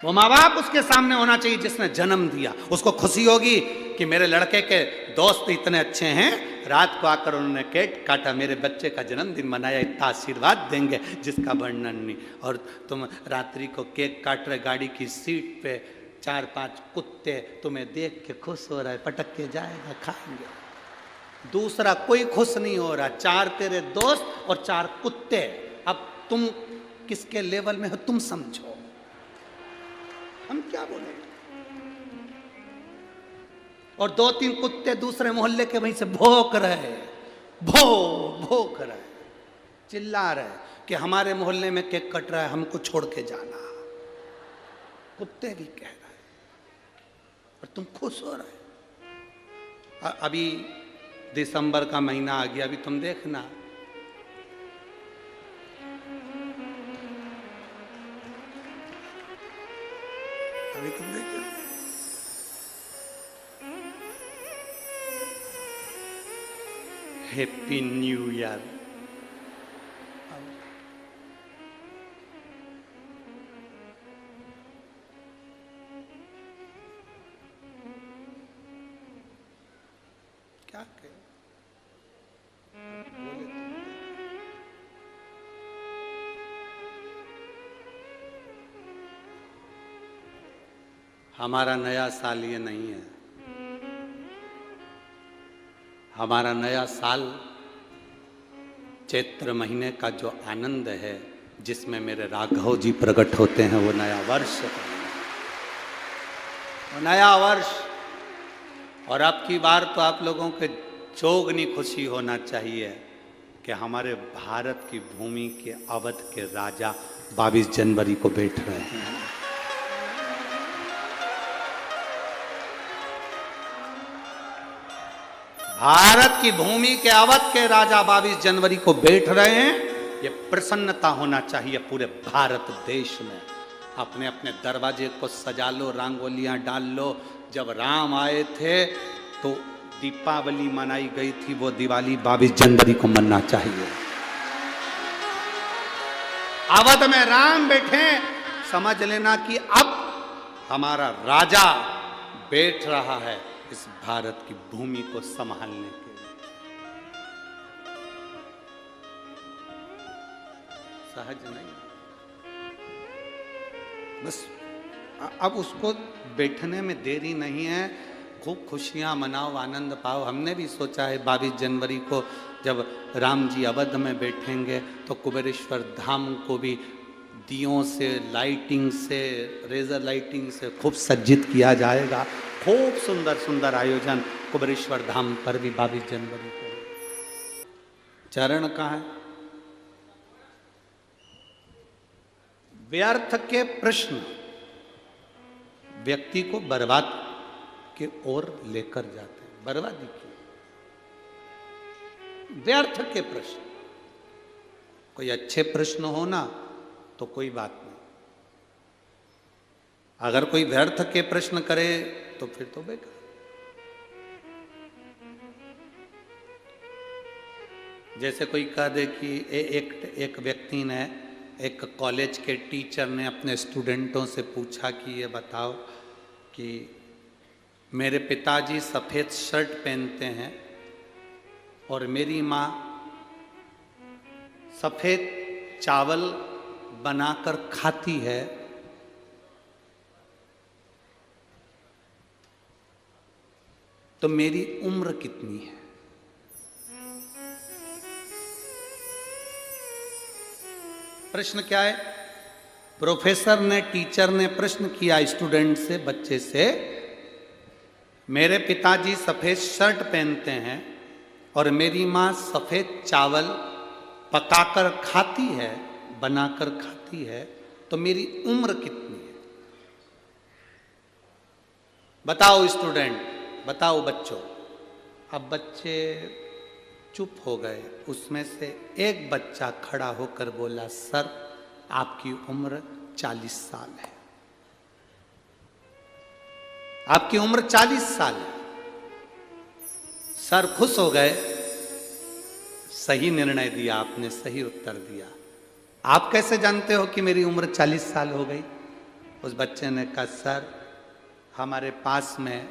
वो माँ बाप उसके सामने होना चाहिए जिसने जन्म दिया। उसको खुशी होगी कि मेरे लड़के के दोस्त इतने अच्छे हैं, रात को आकर उन्होंने केक काटा, मेरे बच्चे का जन्मदिन मनाया, इतना आशीर्वाद देंगे जिसका वर्णन नहीं। और तुम रात्रि को केक काट रहे, गाड़ी की सीट पे 4-5 कुत्ते तुम्हें देख के खुश हो रहा है, पटक के जाएगा, खाएंगे। दूसरा कोई खुश नहीं हो रहा, 4 तेरे दोस्त और 4 कुत्ते। अब तुम किसके लेवल में हो तुम समझो, हम क्या बोले। और 2-3 कुत्ते दूसरे मोहल्ले के वहीं से भौंक रहे, भौंक रहे, चिल्ला रहे कि हमारे मोहल्ले में केक कट रहा है, हमको छोड़ के जाना। कुत्ते भी कह रहे और तुम खुश हो रहे। अभी दिसंबर का महीना आ गया, अभी तुम देखना, अभी तुम देखना हैप्पी न्यू ईयर। क्या कहे, बोले तो। हमारा नया साल ये नहीं है। हमारा नया साल चैत्र महीने का जो आनंद है, जिसमें मेरे राघव जी प्रकट होते हैं, वो नया वर्ष, वो नया वर्ष। और अब की बार तो आप लोगों के चौगनी खुशी होना चाहिए कि हमारे भारत की भूमि के अवध के राजा 22 जनवरी को बैठ रहे हैं। भारत की भूमि के अवध के राजा 22 जनवरी को बैठ रहे हैं, ये प्रसन्नता होना चाहिए पूरे भारत देश में। अपने अपने दरवाजे को सजा लो, रंगोलियां डाल लो। जब राम आए थे तो दीपावली मनाई गई थी, वो दिवाली 22 जनवरी को मनना चाहिए। अवध में राम बैठे, समझ लेना कि अब हमारा राजा बैठ रहा है इस भारत की भूमि को संभालने के लिए। सहज नहीं, बस अब उसको बैठने में देरी नहीं है। खूब खुशियां मनाओ, आनंद पाओ। हमने भी सोचा है 22 जनवरी को जब राम जी अवध में बैठेंगे तो कुबेरेश्वर धाम को भी दियों से, लाइटिंग से, रेजर लाइटिंग से खूब सज्जित किया जाएगा। खूब सुंदर सुंदर आयोजन कुबेरेश्वर धाम पर भी 22 जनवरी को। चरण कहाँ है? व्यर्थ के प्रश्न व्यक्ति को बर्बाद की ओर लेकर जाते हैं। बर्बादी की, व्यर्थ के प्रश्न। कोई अच्छे प्रश्न हो ना तो कोई बात नहीं, अगर कोई व्यर्थ के प्रश्न करे तो फिर तो बेकार। जैसे कोई कह दे कि एक व्यक्ति ने, एक कॉलेज के टीचर ने अपने स्टूडेंटों से पूछा कि ये बताओ कि मेरे पिताजी सफ़ेद शर्ट पहनते हैं और मेरी माँ सफ़ेद चावल बनाकर खाती है, तो मेरी उम्र कितनी है? प्रश्न क्या है? प्रोफेसर ने, टीचर ने प्रश्न किया स्टूडेंट से, बच्चे से, मेरे पिताजी सफ़ेद शर्ट पहनते हैं और मेरी माँ सफ़ेद चावल पकाकर खाती है, बनाकर खाती है, तो मेरी उम्र कितनी है? बताओ स्टूडेंट, बताओ बच्चों। अब बच्चे चुप हो गए। उसमें से एक बच्चा खड़ा होकर बोला, सर आपकी उम्र 40 साल है। आपकी उम्र 40 साल है। सर खुश हो गए, सही निर्णय दिया आपने, सही उत्तर दिया। आप कैसे जानते हो कि मेरी उम्र 40 साल हो गई? उस बच्चे ने कहा सर हमारे पास में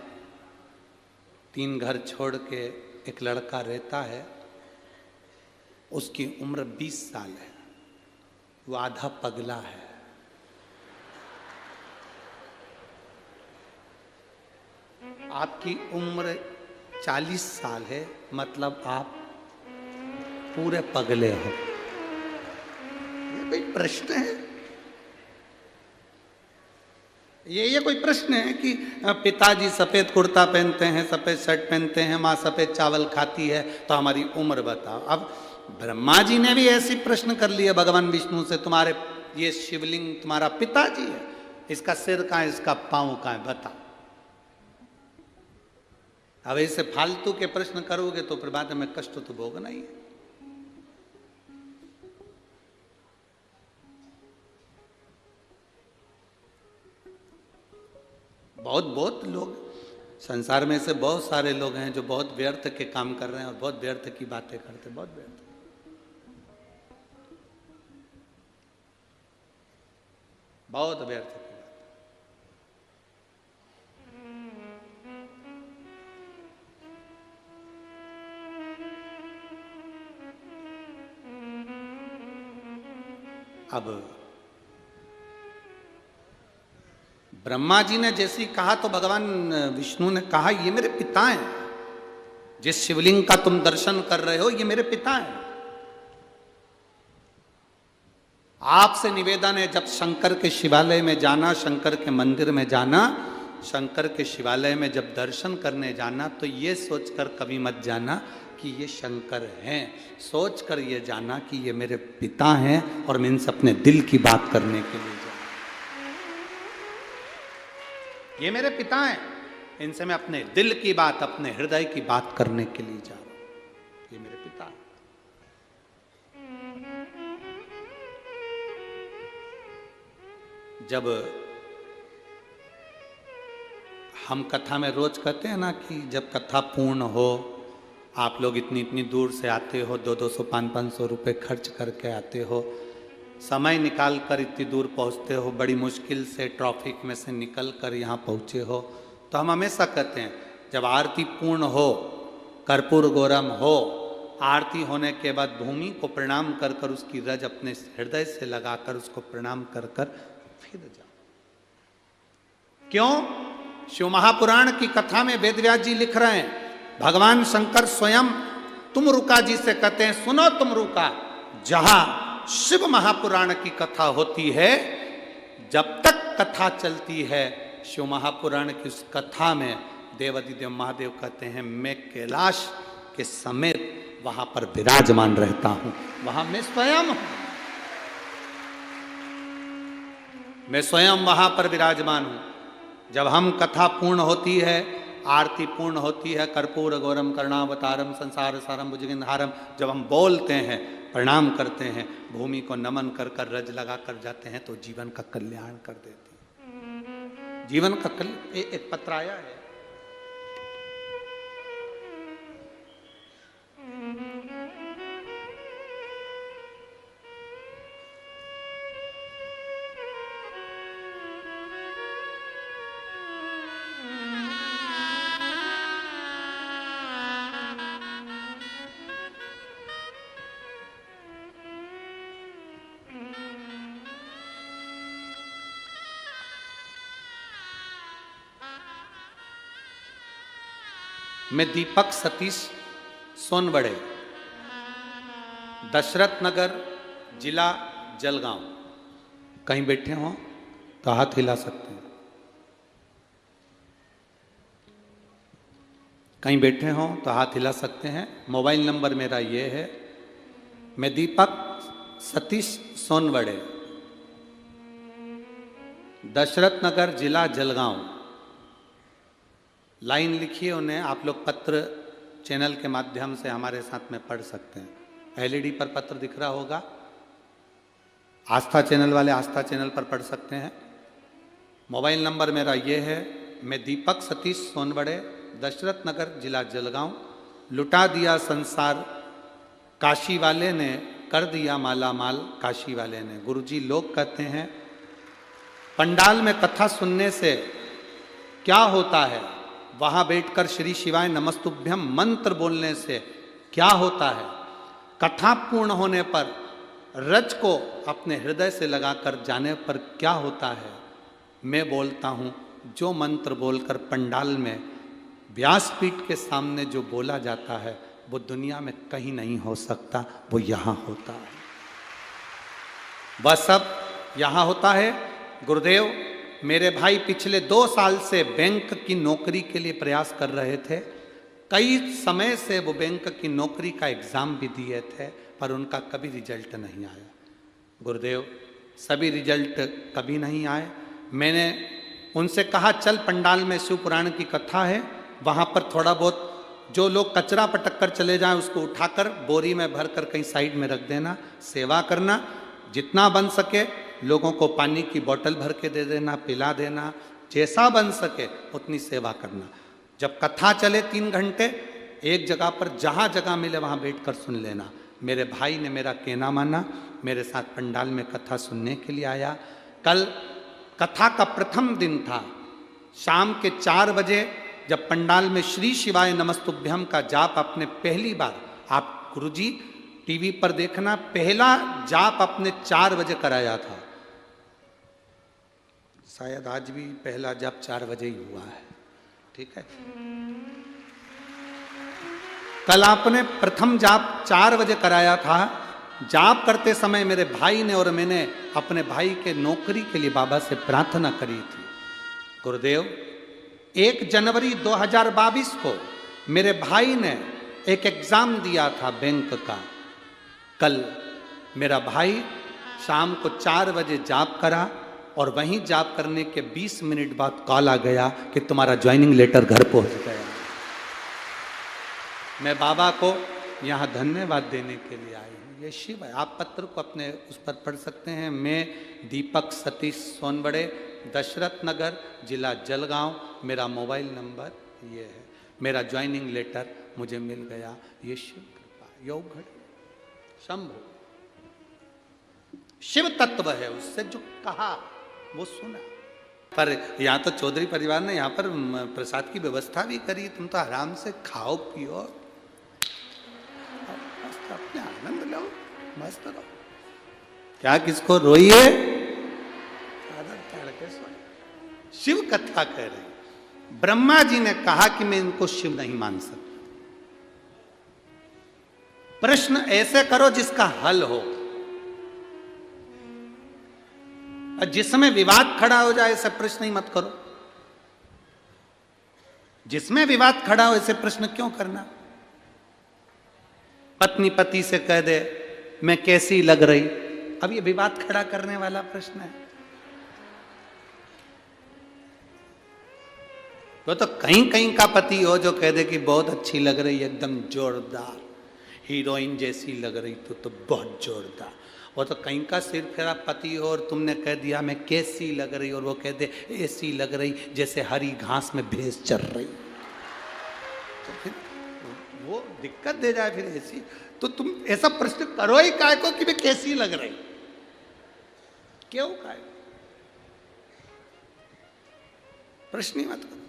3 घर छोड़ के एक लड़का रहता है, उसकी उम्र 20 साल है, वो आधा पगला है। आपकी उम्र 40 साल है, मतलब आप पूरे पगले हो। ये कोई प्रश्न है? ये कोई प्रश्न है कि पिताजी सफेद कुर्ता पहनते हैं, सफेद शर्ट पहनते हैं, माँ सफेद चावल खाती है, तो हमारी उम्र बताओ। अब ब्रह्मा जी ने भी ऐसी प्रश्न कर लिया भगवान विष्णु से, तुम्हारे ये शिवलिंग तुम्हारा पिताजी है, इसका सिर कहाँ है, इसका पांव कहाँ है, बता। अब ऐसे फालतू के प्रश्न करोगे तो फिर बाद में कष्ट तो भोगना ही है। बहुत लोग संसार में से बहुत सारे लोग हैं जो बहुत व्यर्थ के काम कर रहे हैं और बहुत व्यर्थ की बातें करते हैं, बहुत व्यर्थ। बहुत व्यर्थ की बात। अब ब्रह्मा जी ने जैसी कहा तो भगवान विष्णु ने कहा ये मेरे पिता हैं, जिस शिवलिंग का तुम दर्शन कर रहे हो ये मेरे पिता हैं। आपसे निवेदन है जब शंकर के शिवालय में जाना, शंकर के मंदिर में जाना, शंकर के शिवालय में जब दर्शन करने जाना तो ये सोचकर कभी मत जाना कि ये शंकर हैं, सोचकर ये जाना कि ये मेरे पिता हैं और मैं इनसे अपने दिल की बात करने के लिए जा, ये मेरे पिता हैं, इनसे मैं अपने दिल की बात, अपने हृदय की बात करने के लिए जा रहा हूं, ये मेरे पिता हैं। जब हम कथा में रोज कहते हैं ना कि जब कथा पूर्ण हो, आप लोग इतनी इतनी दूर से आते हो, 200-200 500-500 रुपये खर्च करके आते हो, समय निकाल कर इतनी दूर पहुंचते हो, बड़ी मुश्किल से ट्रैफिक में से निकल कर यहाँ पहुँचे हो, तो हम हमेशा कहते हैं जब आरती पूर्ण हो, कर्पूर गौरम हो, आरती होने के बाद भूमि को प्रणाम कर कर उसकी रज अपने हृदय से लगाकर उसको प्रणाम कर कर फिर जाओ। क्यों? शिव महापुराण की कथा में वेदव्यास जी लिख रहे हैं, भगवान शंकर स्वयं तुमरुका जी से कहते हैं सुनो तुमरुका, जहां शिव महापुराण की कथा होती है, जब तक कथा चलती है शिव महापुराण की उस कथा में देवादिदेव महादेव कहते हैं मैं कैलाश के समेत वहां पर विराजमान रहता हूं, वहां मैं स्वयं हूं, मैं स्वयं वहां पर विराजमान हूं। जब हम कथा पूर्ण होती है, आरती पूर्ण होती है, कर्पूर गौरम करुणावतारम संसार सारम भुजगेंद्रहारम, जब हम बोलते हैं, प्रणाम करते हैं, भूमि को नमन कर कर रज लगा कर जाते हैं तो जीवन का कल्याण कर देती है। जीवन का एक पत्र आया है, मैं दीपक सतीश सोनवड़े, दशरथ नगर, जिला जलगांव। कहीं बैठे हों तो हाथ हिला सकते हैं, कहीं बैठे हों तो हाथ हिला सकते हैं। मोबाइल नंबर मेरा ये है, मैं दीपक सतीश सोनवड़े, दशरथ नगर, जिला जलगांव। लाइन लिखिए उन्हें, आप लोग पत्र चैनल के माध्यम से हमारे साथ में पढ़ सकते हैं। एलईडी पर पत्र दिख रहा होगा, आस्था चैनल वाले आस्था चैनल पर पढ़ सकते हैं। मोबाइल नंबर मेरा ये है, मैं दीपक सतीश सोनवड़े, दशरथ नगर, जिला जलगांव। लुटा दिया संसार काशी वाले ने, कर दिया माला माल काशी वाले ने। गुरुजी लोग कहते हैं पंडाल में कथा सुनने से क्या होता है, वहां बैठकर श्री शिवाय नमस्तुभ्यम मंत्र बोलने से क्या होता है, कथा पूर्ण होने पर रज को अपने हृदय से लगाकर जाने पर क्या होता है, मैं बोलता हूं जो मंत्र बोलकर पंडाल में व्यासपीठ के सामने जो बोला जाता है वो दुनिया में कहीं नहीं हो सकता, वो यहां होता है। वह सब यहां होता है। गुरुदेव, मेरे भाई पिछले 2 साल से बैंक की नौकरी के लिए प्रयास कर रहे थे। कई समय से वो बैंक की नौकरी का एग्जाम भी दिए थे, पर उनका कभी रिजल्ट नहीं आया। गुरुदेव, सभी रिजल्ट कभी नहीं आए। मैंने उनसे कहा चल पंडाल में शिव पुराण की कथा है, वहाँ पर थोड़ा बहुत जो लोग कचरा पटक कर चले जाएं उसको उठाकर बोरी में भरकर कहीं साइड में रख देना, सेवा करना, जितना बन सके लोगों को पानी की बोतल भर के दे देना, पिला देना, जैसा बन सके उतनी सेवा करना। जब कथा चले 3 घंटे एक जगह पर जहाँ जगह मिले वहाँ बैठकर सुन लेना। मेरे भाई ने मेरा कहना माना, मेरे साथ पंडाल में कथा सुनने के लिए आया। कल कथा का प्रथम दिन था। शाम के 4 बजे जब पंडाल में श्री शिवाय नमस्तुभ्यम का जाप आपने पहली बार, आप गुरुजी टीवी पर देखना, पहला जाप आपने 4 बजे कराया था। शायद आज भी पहला जाप 4 बजे ही हुआ है, ठीक है। कल आपने प्रथम जाप 4 बजे कराया था। जाप करते समय मेरे भाई ने और मैंने अपने भाई के नौकरी के लिए बाबा से प्रार्थना करी थी। गुरुदेव, 1 जनवरी 2022 को मेरे भाई ने एक एग्जाम दिया था बैंक का। कल मेरा भाई शाम को 4 बजे जाप करा और वहीं जाप करने के 20 मिनट बाद कॉल आ गया कि तुम्हारा ज्वाइनिंग लेटर घर पहुंच गया। मैं बाबा को यहाँ धन्यवाद देने के लिए आई हूँ। ये शिव है। आप पत्र को अपने उस पर पढ़ सकते हैं। मैं दीपक सतीश सोनबड़े, दशरथ नगर, जिला जलगांव, मेरा मोबाइल नंबर ये है। मेरा ज्वाइनिंग लेटर मुझे मिल गया। ये शिव कृपा, योग घट, शंभु शिव तत्व है। उससे जो कहा वो सुना। पर यहाँ तो चौधरी परिवार ने यहाँ पर प्रसाद की व्यवस्था भी करी। तुम तो आराम से खाओ पियो, अपने आनंद लो, मस्त रहो। क्या किसको रोइए, शिव कथा कह रही। ब्रह्मा जी ने कहा कि मैं इनको शिव नहीं मान सकता। प्रश्न ऐसे करो जिसका हल हो। जिसमें विवाद खड़ा हो जाए ऐसे प्रश्न ही मत करो। जिसमें विवाद खड़ा हो ऐसे प्रश्न क्यों करना। पत्नी पति से कह दे मैं कैसी लग रही, अब ये विवाद खड़ा करने वाला प्रश्न है। वो तो कहीं कहीं का पति हो जो कह दे कि बहुत अच्छी लग रही, एकदम जोरदार हीरोइन जैसी लग रही, तो बहुत जोरदार। वो तो कहीं का सिर फेरा पति हो और तुमने कह दिया मैं कैसी लग रही, और वो कह दे ऐसी लग रही जैसे हरी घास में भैंस चर रही, तो फिर वो दिक्कत दे जाए। फिर ऐसी तो तुम ऐसा प्रश्न करो ही काय को कि मैं कैसी लग रही, क्यों काय प्रश्न ही मत करो।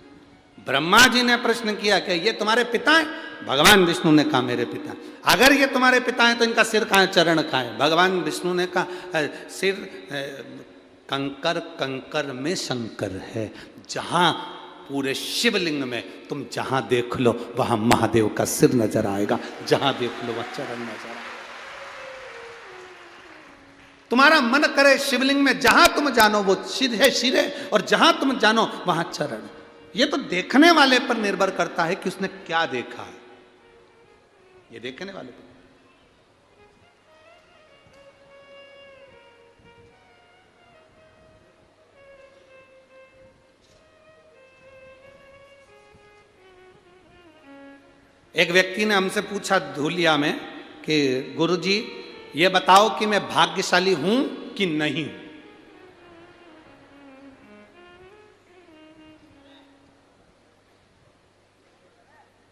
ब्रह्मा जी ने प्रश्न किया कि ये तुम्हारे पिता हैं? भगवान विष्णु ने कहा मेरे पिता। अगर ये तुम्हारे पिता हैं तो इनका सिर कहाँ है, चरण कहाँ है? भगवान विष्णु ने कहा सिर कंकर कंकर में शंकर है। जहां पूरे शिवलिंग में तुम जहां देख लो वहां महादेव का सिर नजर आएगा, जहां देख लो वहां चरण नजर आएगा। तुम्हारा मन करे शिवलिंग में जहां तुम जानो वो सिर है, और जहां तुम जानो वहां चरण। ये तो देखने वाले पर निर्भर करता है कि उसने क्या देखा है। ये देखने वाले पर। एक व्यक्ति ने हमसे पूछा धूलिया में कि गुरुजी ये बताओ कि मैं भाग्यशाली हूं कि नहीं।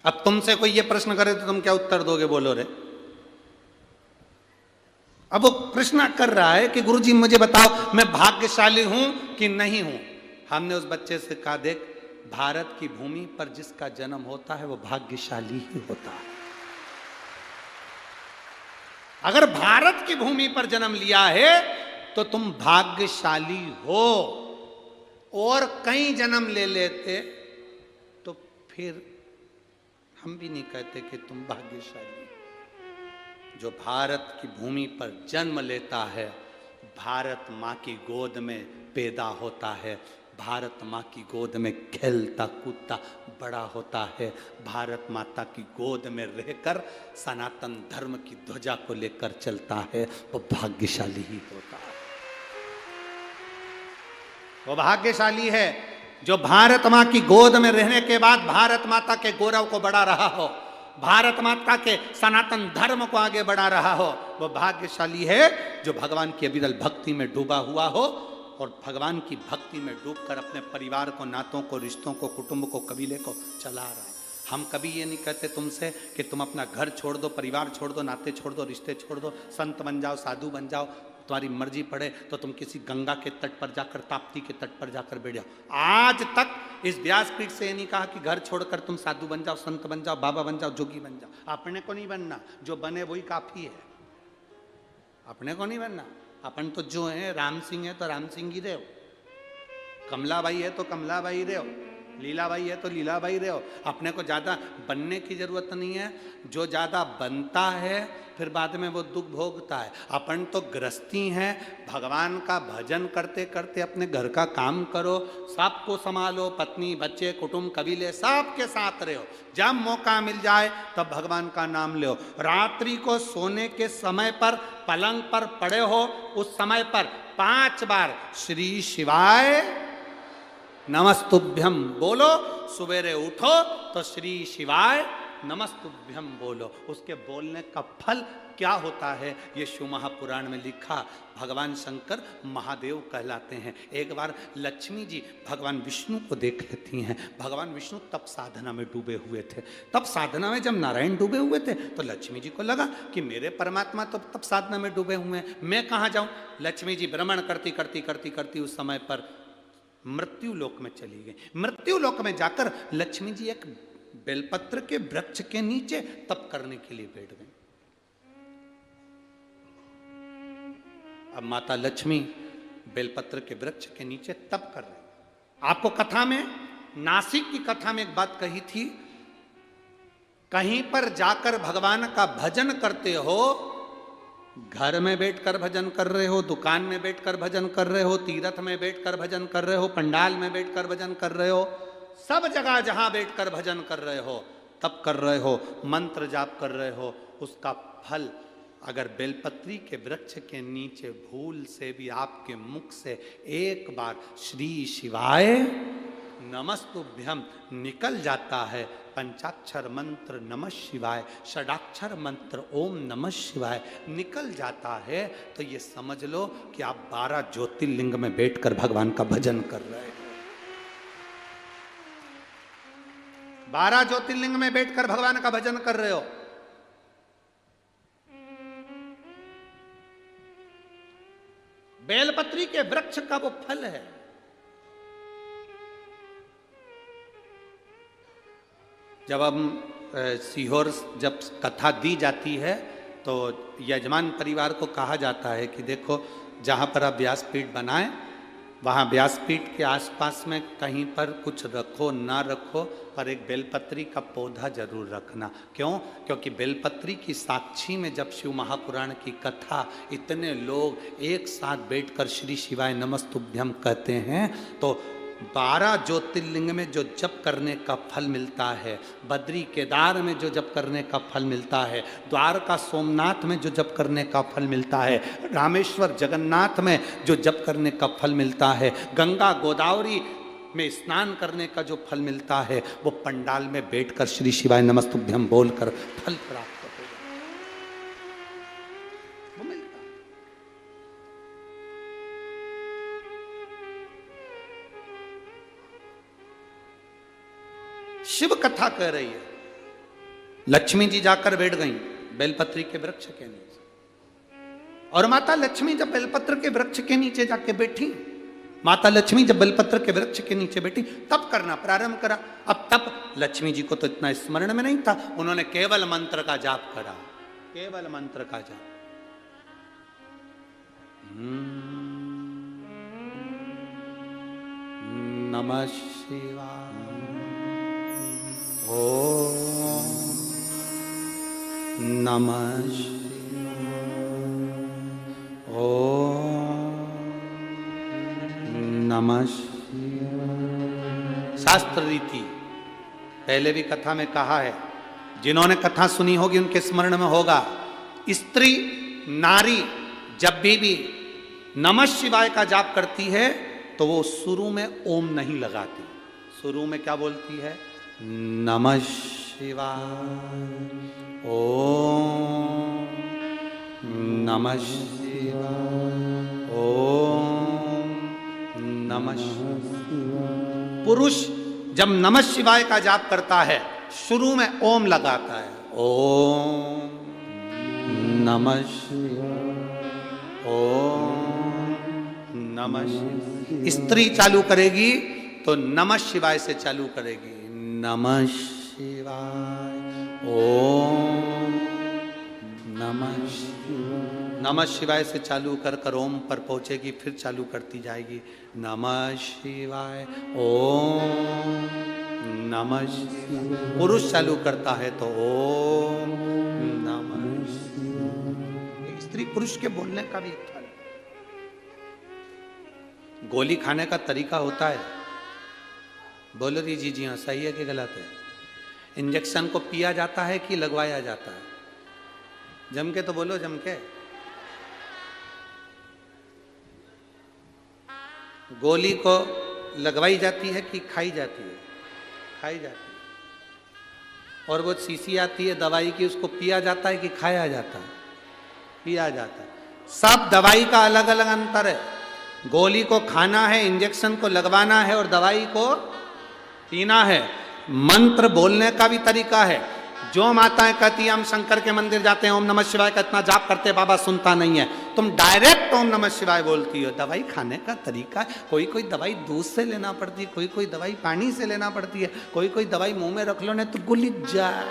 अब तुमसे कोई ये प्रश्न करे तो तुम क्या उत्तर दोगे, बोलो रे। अब वो प्रश्न कर रहा है कि गुरुजी मुझे बताओ मैं भाग्यशाली हूं कि नहीं हूं। हमने उस बच्चे से कहा, देख भारत की भूमि पर जिसका जन्म होता है वो भाग्यशाली ही होता है। अगर भारत की भूमि पर जन्म लिया है तो तुम भाग्यशाली हो। और कहीं जन्म ले लेते तो फिर हम भी नहीं कहते कि तुम भाग्यशाली। जो भारत की भूमि पर जन्म लेता है, भारत माँ की गोद में पैदा होता है, भारत माँ की गोद में खेलता कूदता बड़ा होता है, भारत माता की गोद में रहकर सनातन धर्म की ध्वजा को लेकर चलता है, वो भाग्यशाली ही होता है। वो भाग्यशाली है जो भारत माँ की गोद में रहने के बाद भारत माता के गौरव को बढ़ा रहा हो, भारत माता के सनातन धर्म को आगे बढ़ा रहा हो। वो भाग्यशाली है जो भगवान की अविरल भक्ति में डूबा हुआ हो और भगवान की भक्ति में डूबकर अपने परिवार को, नातों को, रिश्तों को, कुटुंब को, कबीले को चला रहा है। हम कभी ये नहीं कहते तुमसे कि तुम अपना घर छोड़ दो, परिवार छोड़ दो, नाते छोड़ दो, रिश्ते छोड़ दो, संत बन जाओ, साधु बन जाओ, तुम्हारी मर्जी पड़े तो तुम किसी गंगा के तट पर जाकर, ताप्ती के तट पर जाकर बैठ जाओ। आज तक इस व्यासपीठ से ये नहीं कहा कि घर छोड़कर तुम साधु बन जाओ, संत बन जाओ, बाबा बन जाओ, जोगी बन जाओ। अपने को नहीं बनना, जो बने वही काफी है। अपने को नहीं बनना। अपन तो जो है, राम सिंह है तो राम सिंह ही रहे हो, कमलाबाई है तो कमलाबाई रहे हो, लीलाबाई है तो लीलाबाई रहे हो। अपने को ज़्यादा बनने की जरूरत नहीं है। जो ज़्यादा बनता है फिर बाद में वो दुख भोगता है। अपन तो गृहस्थी हैं, भगवान का भजन करते करते अपने घर का काम करो, सबको संभालो, पत्नी, बच्चे, कुटुंब, कबीले, सबके साथ रहो। जब मौका मिल जाए तब भगवान का नाम लो। रात्रि को सोने के समय पर पलंग पर पड़े हो, उस समय पर 5 बार श्री शिवाय नमस्तुभ्यम बोलो। सवेरे उठो तो श्री शिवाय नमस्तुभ्यम बोलो। उसके बोलने का फल क्या होता है ये शिव महापुराण में लिखा। भगवान शंकर महादेव कहलाते हैं। एक बार लक्ष्मी जी भगवान विष्णु को देख लेती हैं। भगवान विष्णु तप साधना में डूबे हुए थे। तप साधना में जब नारायण डूबे हुए थे तो लक्ष्मी जी को लगा कि मेरे परमात्मा तो तप साधना में डूबे हुए हैं, मैं कहाँ जाऊँ। लक्ष्मी जी भ्रमण करती करती करती करती उस समय पर मृत्यु लोक में चली गई। मृत्यु लोक में जाकर लक्ष्मी जी एक बेलपत्र के वृक्ष के नीचे तप करने के लिए बैठ गई। अब माता लक्ष्मी बेलपत्र के वृक्ष के नीचे तप कर रही। आपको कथा में, नासिक की कथा में एक बात कही थी, कहीं पर जाकर भगवान का भजन करते हो, घर में बैठकर भजन कर रहे हो, दुकान में बैठकर भजन कर रहे हो, तीर्थ में बैठकर भजन कर रहे हो, पंडाल में बैठकर भजन कर रहे हो, सब जगह जहां बैठकर भजन कर रहे हो, तप कर रहे हो, मंत्र जाप कर रहे हो, उसका फल अगर बेलपत्री के वृक्ष के नीचे भूल से भी आपके मुख से एक बार श्री शिवाय नमस्तुभ्यम निकल जाता है, पंचाक्षर मंत्र नमः शिवाय, षडाक्षर मंत्र ओम नमः शिवाय निकल जाता है, तो ये समझ लो कि आप 12 ज्योतिर्लिंग में बैठकर भगवान का भजन कर रहे हो। 12 ज्योतिर्लिंग में बैठकर भगवान का भजन कर रहे हो। बेलपत्री के वृक्ष का वो फल है। जब हम सीहोर जब कथा दी जाती है तो यजमान परिवार को कहा जाता है कि देखो जहाँ पर आप व्यासपीठ बनाएं वहाँ व्यासपीठ के आसपास में कहीं पर कुछ रखो ना रखो, पर एक बेलपत्री का पौधा जरूर रखना। क्यों? क्योंकि बेलपत्री की साक्षी में जब शिव महापुराण की कथा इतने लोग एक साथ बैठकर श्री शिवाय नमस्तुभ्यम कहते हैं तो 12 ज्योतिर्लिंग में जो जप करने का फल मिलता है, बद्री केदार में जो जप करने का फल मिलता है, द्वारका सोमनाथ में जो जप करने का फल मिलता है, रामेश्वर जगन्नाथ में जो जप करने का फल मिलता है, गंगा गोदावरी में स्नान करने का जो फल मिलता है, वो पंडाल में बैठकर श्री शिवाय नमस्तुभ्यम बोलकर फल प्राप्त होगा, वो मिलता है। शिव कथा कह रही है, लक्ष्मी जी जाकर बैठ गई बेलपत्री के वृक्ष के नीचे, और माता लक्ष्मी जब बेलपत्र के वृक्ष के नीचे जाके बैठी माता लक्ष्मी जब बेलपत्र के वृक्ष के नीचे बैठी तब करना प्रारंभ करा। अब तब लक्ष्मी जी को तो इतना स्मरण में नहीं था, उन्होंने केवल मंत्र का जाप करा, केवल मंत्र का जाप। नमः शिवाय। ओम नमः शिवाय। ओम नमः शिवाय। शास्त्र रीति पहले भी कथा में कहा है, जिन्होंने कथा सुनी होगी उनके स्मरण में होगा। स्त्री नारी जब भी नमः शिवाय का जाप करती है तो वो शुरू में ओम नहीं लगाती, शुरू में क्या बोलती है? नमः शिवाय। ओम नमः शिवाय। ओम नमः शिवाय। पुरुष जब नमः शिवाय का जाप करता है शुरू में ओम लगाता है, ओम नमः शिवाय। ओम नमः शिवाय। स्त्री चालू करेगी तो नमः शिवाय से चालू करेगी, नमः शिवाय। ओम नमः शिवाय। नमः शिवाय से चालू कर कर ओम पर पहुंचेगी, फिर चालू करती जाएगी, नमः शिवाय। ओम नमः शिवाय। पुरुष चालू करता है तो ओम नमः शिवाय। स्त्री पुरुष के बोलने का भी एक था। गोली खाने का तरीका होता है, बोलो री जी हाँ, सही है कि गलत है? इंजेक्शन को पिया जाता है कि लगवाया जाता है? जम के तो बोलो, जम के। गोली को लगवाई जाती है कि खाई जाती है? खाई जाती है। और वो शीशी आती है दवाई की, उसको पिया जाता है कि खाया जाता है? पिया जाता है। सब दवाई का अलग अलग अंतर है। गोली को खाना है, इंजेक्शन को लगवाना है और दवाई को पीना है। मंत्र बोलने का भी तरीका है। जो माताएं कहती हैं हम शंकर के मंदिर जाते हैं, ओम नमः शिवाय का इतना जाप करते, बाबा सुनता नहीं है, तुम डायरेक्ट ओम नमः शिवाय बोलती हो। दवाई खाने का तरीका, कोई कोई दवाई दूध से लेना पड़ती है, कोई कोई दवाई पानी से लेना पड़ती है, कोई कोई दवाई मुंह में रख लो नहीं तो गुलिक जाए,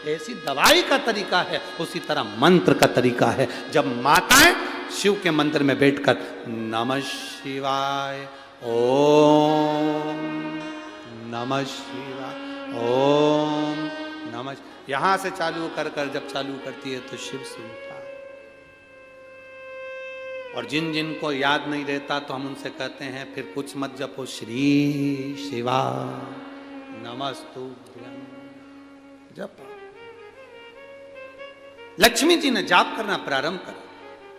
ऐसी दवाई का तरीका है। उसी तरह मंत्र का तरीका है। जब माताएं शिव के मंदिर में बैठकर नमः शिवाय, ओम नमः शिवाय, ओम नमः, यहां से चालू कर कर जब चालू करती है तो शिव सुनता है। और जिन जिन को याद नहीं रहता तो हम उनसे कहते हैं फिर कुछ मत जपो, श्री शिवा नमस्तुभ्यं जपो। लक्ष्मी जी ने जाप करना प्रारंभ करा।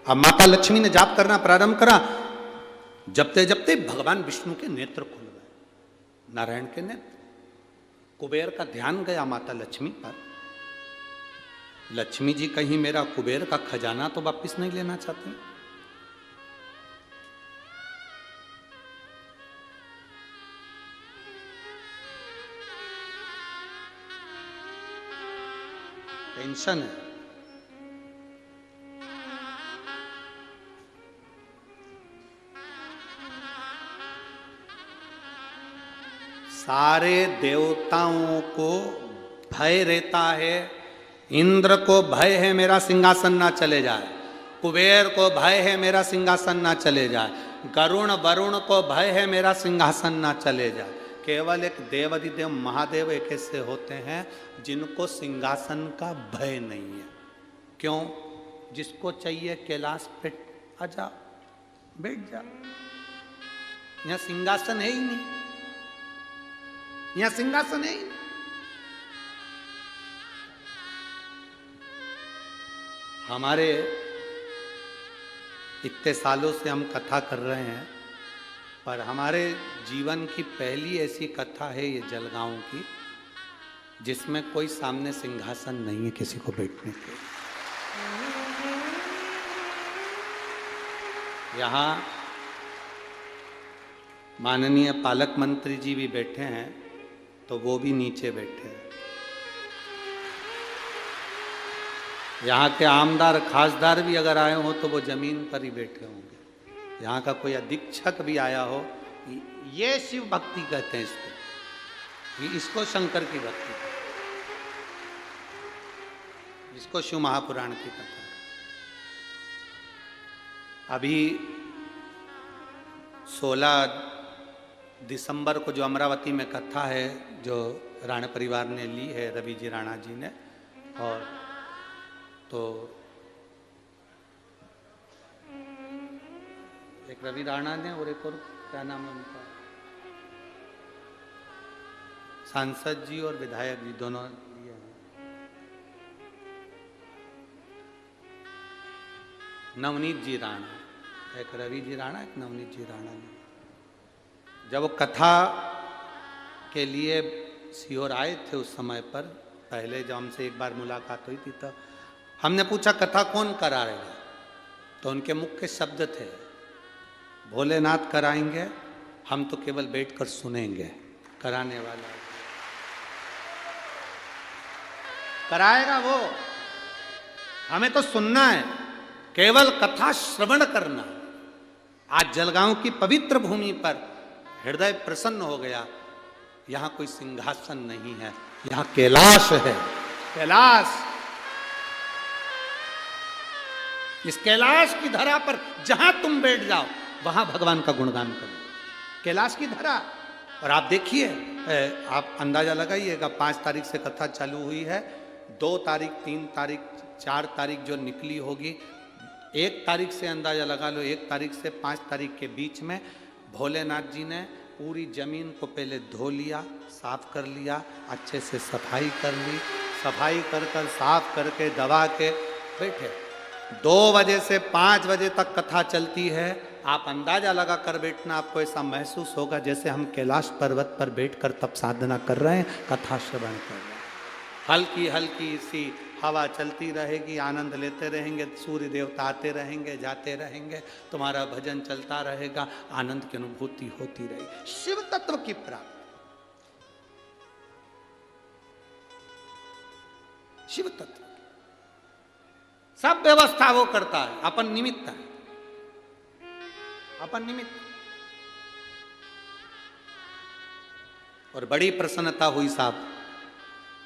अब माता लक्ष्मी ने जाप करना प्रारंभ करा, जपते जपते भगवान विष्णु के नेत्र खुल गए, नारायण के नेत्र। कुबेर का ध्यान गया माता लक्ष्मी पर। लक्ष्मी जी कहीं मेरा कुबेर का खजाना तो वापस नहीं लेना चाहती? टेंशन है। सारे देवताओं को भय रहता है। इंद्र को भय है मेरा सिंहासन ना चले जाए, कुबेर को भय है मेरा सिंहासन ना चले जाए, गरुण वरुण को भय है मेरा सिंहासन ना चले जाए। केवल एक देवाधिदेव महादेव एक ऐसे होते हैं जिनको सिंहासन का भय नहीं है। क्यों? जिसको चाहिए कैलाश पे आजा, बैठ जा, यहां सिंहासन है ही नहीं, यहां सिंहासन है ही नहीं। हमारे इतने सालों से हम कथा कर रहे हैं, पर हमारे जीवन की पहली ऐसी कथा है ये जलगांव की, जिसमें कोई सामने सिंहासन नहीं है किसी को बैठने के। यहाँ माननीय पालक मंत्री जी भी बैठे हैं, तो वो भी नीचे बैठे हैं। यहाँ के आमदार खासदार भी अगर आए हो तो वो जमीन पर ही बैठे होंगे। यहाँ का कोई अधीक्षक भी आया हो, ये शिव भक्ति कहते हैं इसको, इसको शंकर की भक्ति, इसको शिव महापुराण की कथा। अभी 16 दिसंबर को जो अमरावती में कथा है, जो राणा परिवार ने ली है, रवि जी राणा जी ने, और तो एक रवि राणा ने और एक और क्या नाम है उनका, सांसद जी और विधायक जी दोनों लिए हैं। नवनीत जी राणा, एक रवि जी राणा, एक नवनीत जी राणा ने, जब वो कथा के लिए सीहोर आए थे उस समय पर, पहले जब हमसे एक बार मुलाकात हुई थी, तो हमने पूछा कथा कौन कराएगा, तो उनके मुख्य शब्द थे, भोलेनाथ कराएंगे, हम तो केवल बैठकर सुनेंगे, कराने वाला कराएगा वो, हमें तो सुनना है, केवल कथा श्रवण करना। आज जलगांव की पवित्र भूमि पर हृदय प्रसन्न हो गया। यहां कोई सिंहासन नहीं है, यहां कैलाश है, कैलाश। इस कैलाश की धरा पर जहां तुम बैठ जाओ वहां भगवान का गुणगान करो, कैलाश की धरा। और आप देखिए, आप अंदाजा लगाइएगा, 5 तारीख से कथा चालू हुई है, 2 तारीख, 3 तारीख, 4 तारीख जो निकली होगी, 1 तारीख से अंदाजा लगा लो, 1 तारीख से 5 तारीख के बीच में भोलेनाथ जी ने पूरी जमीन को पहले धो लिया, साफ कर लिया, अच्छे से सफाई कर ली, सफाई कर कर साफ करके दबा के बैठे। 2 बजे से 5 बजे तक कथा चलती है। आप अंदाजा लगा कर बैठना, आपको ऐसा महसूस होगा जैसे हम कैलाश पर्वत पर बैठकर तब साधना कर रहे हैं, कथा श्रवण कर रहे हैं। हल्की हल्की सी हवा चलती रहेगी, आनंद लेते रहेंगे, सूर्य देवता आते रहेंगे, जाते रहेंगे, तुम्हारा भजन चलता रहेगा, आनंद की अनुभूति होती रहेगी, शिव तत्व की प्राप्ति। शिव तत्व सब व्यवस्था वो करता है, अपन निमित्त है, अपन निमित्त। और बड़ी प्रसन्नता हुई साहब,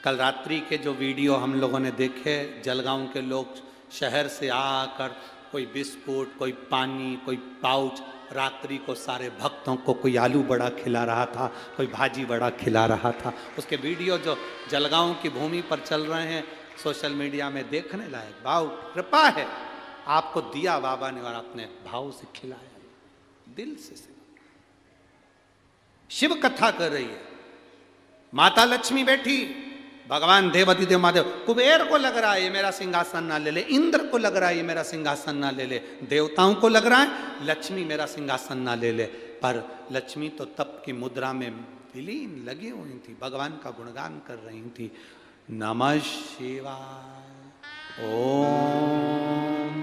कल रात्रि के जो वीडियो हम लोगों ने देखे, जलगांव के लोग शहर से आकर कोई बिस्कुट, कोई पानी, कोई पाउच, रात्रि को सारे भक्तों को कोई आलू बड़ा खिला रहा था, कोई भाजी बड़ा खिला रहा था। उसके वीडियो जो जलगांव की भूमि पर चल रहे हैं सोशल मीडिया में, देखने लायक। भाव कृपा है, आपको दिया बाबा ने और आपने भाव से खिलाया, दिल से शिव कथा कर रही है। माता लक्ष्मी बैठी, भगवान देवती देव महादेव, कुबेर को लग रहा है ये मेरा सिंहासन ना ले ले, इंद्र को लग रहा है ये मेरा सिंहासन ना ले ले, देवताओं को लग रहा है लक्ष्मी मेरा सिंहासन ना ले ले, पर लक्ष्मी तो तप की मुद्रा में विलीन लगी हुई थी, भगवान का गुणगान कर रही थी। नमः शिवाय, ओम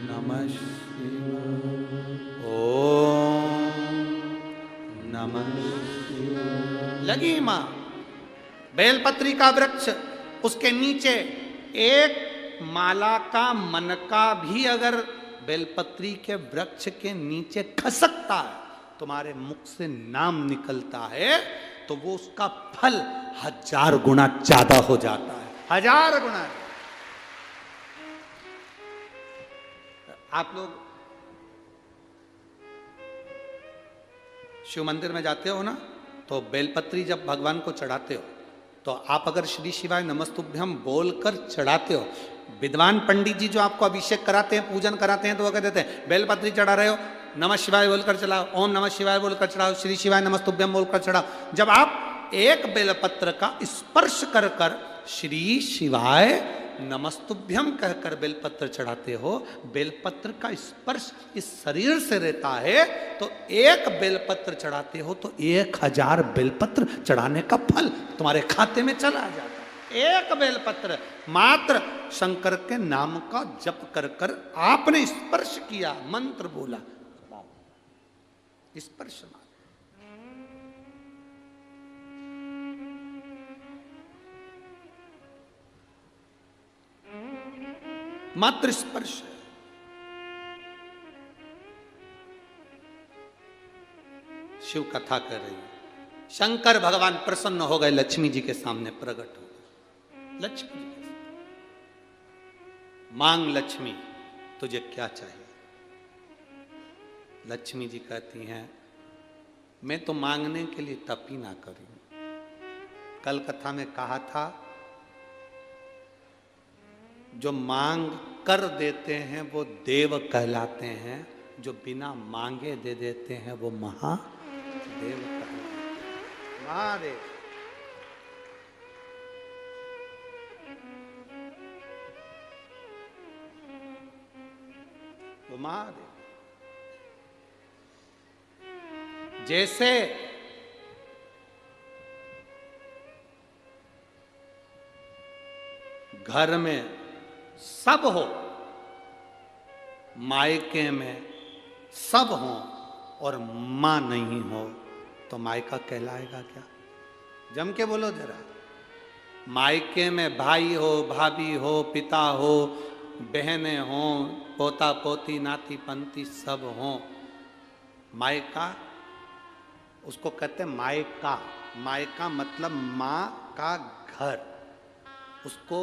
नमः शिवाय, ओम नमः शिवाय। लगी मां, बेलपत्री का वृक्ष, उसके नीचे एक माला का मनका भी अगर बेलपत्री के वृक्ष के नीचे खसकता है, तुम्हारे मुख से नाम निकलता है, तो वो उसका फल 1000 गुना ज्यादा हो जाता है, 1000 गुना। आप लोग शिव मंदिर में जाते हो ना, तो बेलपत्री जब भगवान को चढ़ाते हो, तो आप अगर श्री शिवाय नमस्तुभ्यम बोलकर चढ़ाते हो, विद्वान पंडित जी जो आपको अभिषेक कराते हैं, पूजन कराते हैं, तो वो कह देते हैं बेलपत्री चढ़ा रहे हो, नमः शिवाय बोलकर चढ़ाओ, ओम नमः शिवाय बोलकर चढ़ाओ, श्री शिवाय नमस्तुभ्यम बोलकर चढ़ाओ। जब आप एक बेलपत्र का स्पर्श कर कर श्री शिवाय नमस्तुभ्यम कहकर बेलपत्र चढ़ाते हो, बेलपत्र का स्पर्श इस शरीर से रहता है, तो एक बेलपत्र चढ़ाते हो तो 1000 बेलपत्र चढ़ाने का फल तुम्हारे खाते में चला जाता है। एक बेलपत्र मात्र शंकर के नाम का जप कर कर आपने स्पर्श किया, मंत्र बोला, स्पर्श मात्र स्पर्श। शिव कथा कर रही है। शंकर भगवान प्रसन्न हो गए, लक्ष्मी जी के सामने प्रकट हो गए। लक्ष्मी जी के मांग लक्ष्मी, तुझे क्या चाहिए? लक्ष्मी जी कहती हैं, मैं तो मांगने के लिए तप ही ना करूं। कल कथा में कहा था, जो मांग कर देते हैं वो देव कहलाते हैं, जो बिना मांगे दे देते हैं वो महादेव कहलाते हैं। महादेव वो महादेव। जैसे घर में सब हो, मायके में सब हो और मां नहीं हो तो मायका कहलाएगा क्या? जम के बोलो जरा। मायके में भाई हो, भाभी हो, पिता हो, बहनें हो, पोता पोती, नाती पंती सब हो, मायका उसको कहते हैं मायका। मायका मतलब माँ का घर। उसको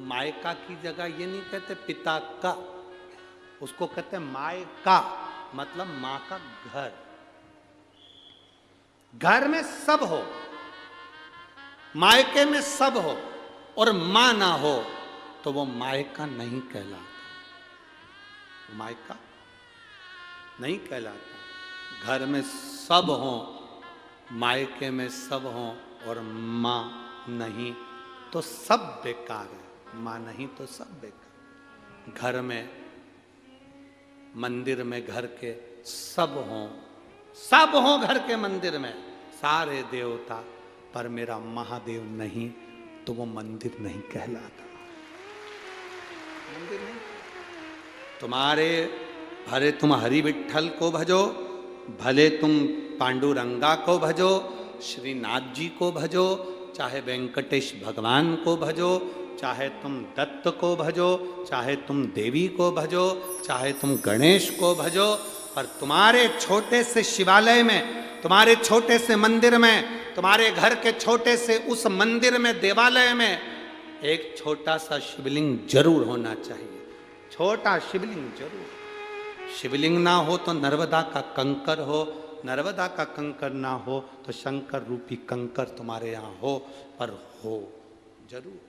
मायका की जगह ये नहीं कहते पिता का, उसको कहते मायका मतलब माँ का घर। घर में सब हो, मायके में सब हो और मां ना हो तो वो मायका नहीं कहलाता। मायका नहीं कहलाता। घर में सब हो, मायके में सब हो और मां नहीं तो सब बेकार है। मां नहीं तो सब बेकार। घर में, मंदिर में घर के सब हो घर के मंदिर में सारे देवता, पर मेरा महादेव नहीं तो वो मंदिर नहीं कहलाता। मंदिर नहीं। तुम्हारे भले तुम हरि विठ्ठल को भजो, भले तुम पांडुरंगा को भजो, श्रीनाथ जी को भजो, चाहे वेंकटेश भगवान को भजो, चाहे तुम दत्त को भजो, चाहे तुम देवी को भजो, चाहे तुम गणेश को भजो, पर तुम्हारे छोटे से शिवालय में, तुम्हारे छोटे से मंदिर में, तुम्हारे घर के छोटे से उस मंदिर में, देवालय में एक छोटा सा शिवलिंग जरूर होना चाहिए। छोटा शिवलिंग जरूर। शिवलिंग ना हो तो नर्मदा का कंकर हो, नर्मदा का कंकर ना हो तो शंकर रूपी कंकर तुम्हारे यहां हो, पर हो जरूर।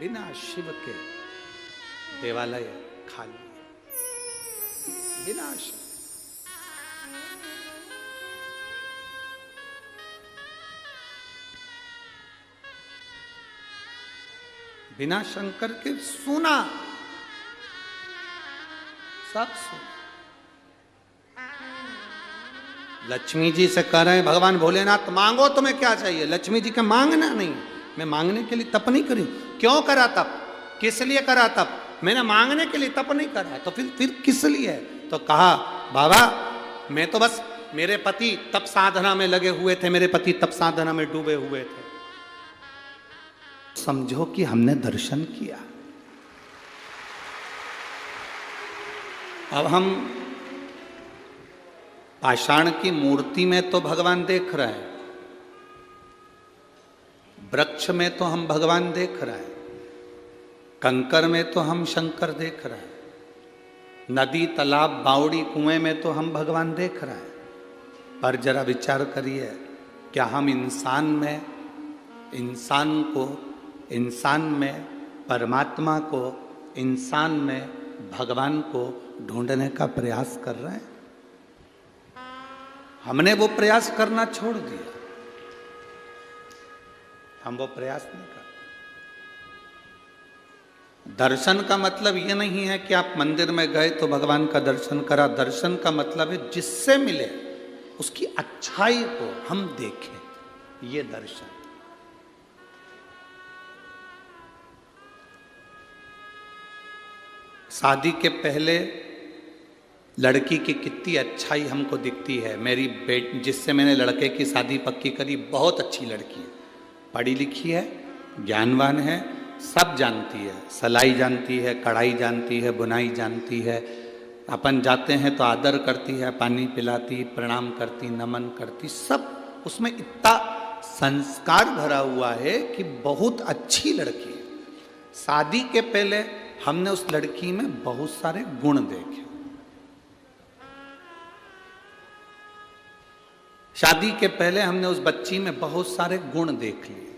बिना शिव के देवालय खाली, बिना शिव। बिना शंकर के सुना, सब सुना। लक्ष्मी जी से कह रहे हैं भगवान भोलेनाथ, मांगो तुम्हें क्या चाहिए? लक्ष्मी जी का मांगना नहीं, मैं मांगने के लिए तप नहीं करी। क्यों करा तप? किस लिए करा तप? मैंने मांगने के लिए तप नहीं करा, तो फिर किस लिए? तो कहा बाबा मैं तो बस, मेरे पति तप साधना में लगे हुए थे, मेरे पति तप साधना में डूबे हुए थे। समझो कि हमने दर्शन किया। अब हम पाषाण की मूर्ति में तो भगवान देख रहे हैं, वृक्ष में तो हम भगवान देख रहे हैं, कंकर में तो हम शंकर देख रहे हैं, नदी तालाब बावड़ी कुएं में तो हम भगवान देख रहे हैं। पर जरा विचार करिए, क्या हम इंसान में, इंसान को, इंसान में परमात्मा को, इंसान में भगवान को ढूंढने का प्रयास कर रहे हैं? हमने वो प्रयास करना छोड़ दिया। हम वो प्रयास नहीं कर। दर्शन का मतलब ये नहीं है कि आप मंदिर में गए तो भगवान का दर्शन करा। दर्शन का मतलब है जिससे मिले उसकी अच्छाई को हम देखें, ये दर्शन। शादी के पहले लड़की की कितनी अच्छाई हमको दिखती है। मेरी जिससे मैंने लड़के की शादी पक्की करी, बहुत अच्छी लड़की है, पढ़ी लिखी है, ज्ञानवान है, सब जानती है, सिलाई जानती है, कढ़ाई जानती है, बुनाई जानती है, अपन जाते हैं तो आदर करती है, पानी पिलाती, प्रणाम करती, नमन करती, सब उसमें इतना संस्कार भरा हुआ है कि बहुत अच्छी लड़की है। शादी के पहले हमने उस लड़की में बहुत सारे गुण देखे। शादी के पहले हमने उस बच्ची में बहुत सारे गुण देख लिए।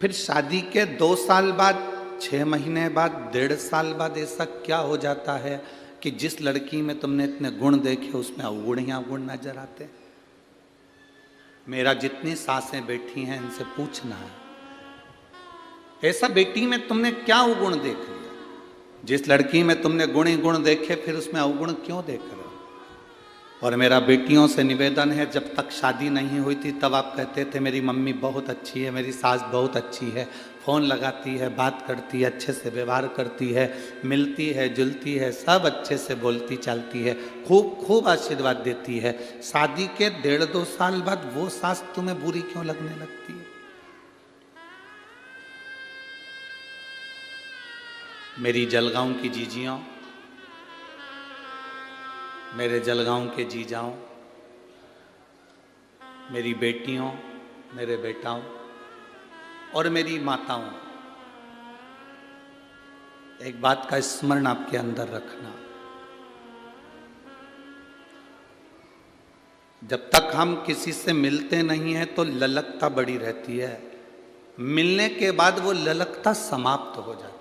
फिर शादी के 2 साल बाद, 6 महीने बाद, 1.5 साल बाद ऐसा क्या हो जाता है कि जिस लड़की में तुमने इतने गुण देखे उसमें अवगुण ही अवगुण नजर आते। मेरा जितनी सासें बैठी हैं इनसे पूछना है, ऐसा बेटी में तुमने क्या अवगुण देख लिया? जिस लड़की में तुमने गुण ही गुण देखे फिर उसमें अवगुण क्यों देख रहे हो? और मेरा बेटियों से निवेदन है, जब तक शादी नहीं हुई थी तब आप कहते थे मेरी मम्मी बहुत अच्छी है, मेरी सास बहुत अच्छी है, फ़ोन लगाती है, बात करती है, अच्छे से व्यवहार करती है, मिलती है, जुलती है, सब अच्छे से बोलती चालती है, खूब खूब आशीर्वाद देती है। शादी के 1.5-2 साल बाद वो सास तुम्हें बुरी क्यों लगने लगती है? मेरी जलगांव की जीजियों, मेरे जलगांव के जीजाओं, मेरी बेटियों, मेरे बेटाओं और मेरी माताओं, एक बात का स्मरण आपके अंदर रखना, जब तक हम किसी से मिलते नहीं हैं तो ललकता बड़ी रहती है, मिलने के बाद वो ललकता समाप्त हो जाती है।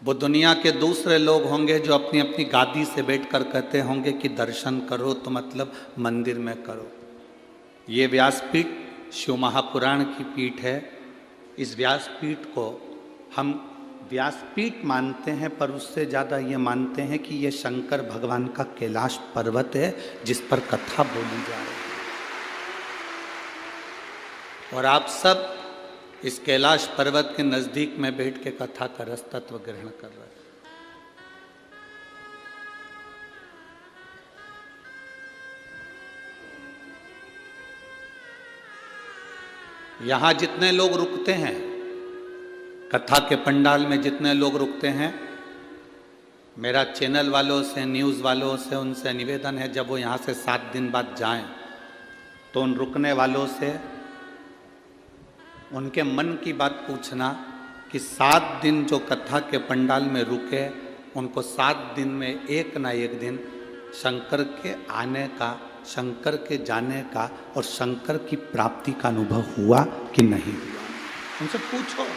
वो दुनिया के दूसरे लोग होंगे जो अपनी अपनी गादी से बैठकर कहते होंगे कि दर्शन करो तो मतलब मंदिर में करो। ये व्यासपीठ शिव महापुराण की पीठ है। इस व्यासपीठ को हम व्यासपीठ मानते हैं, पर उससे ज़्यादा ये मानते हैं कि ये शंकर भगवान का कैलाश पर्वत है जिस पर कथा बोली जा रही है। और आप सब इस कैलाश पर्वत के नजदीक में बैठ के कथा का रस तत्व ग्रहण कर रहे हैं। यहां जितने लोग रुकते हैं, कथा के पंडाल में जितने लोग रुकते हैं, मेरा चैनल वालों से, न्यूज़ वालों से, उनसे निवेदन है जब वो यहां से 7 दिन बाद जाएं तो उन रुकने वालों से उनके मन की बात पूछना कि 7 दिन जो कथा के पंडाल में रुके, उनको 7 दिन में एक ना एक दिन शंकर के आने का, शंकर के जाने का और शंकर की प्राप्ति का अनुभव हुआ कि नहीं हुआ, उनसे पूछो।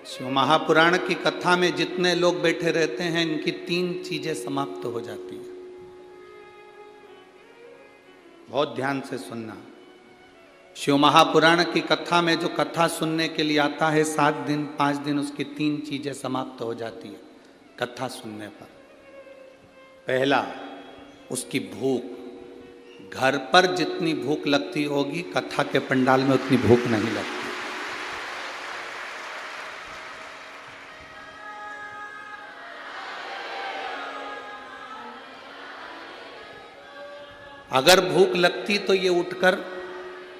शिव महापुराण की कथा में जितने लोग बैठे रहते हैं इनकी 3 चीजें समाप्त हो जाती हैं। बहुत ध्यान से सुनना। शिव महापुराण की कथा में जो कथा सुनने के लिए आता है 7 दिन 5 दिन, उसकी 3 चीजें समाप्त हो जाती है कथा सुनने पर। पहला, उसकी भूख। घर पर जितनी भूख लगती होगी कथा के पंडाल में उतनी भूख नहीं लगती। अगर भूख लगती तो ये उठकर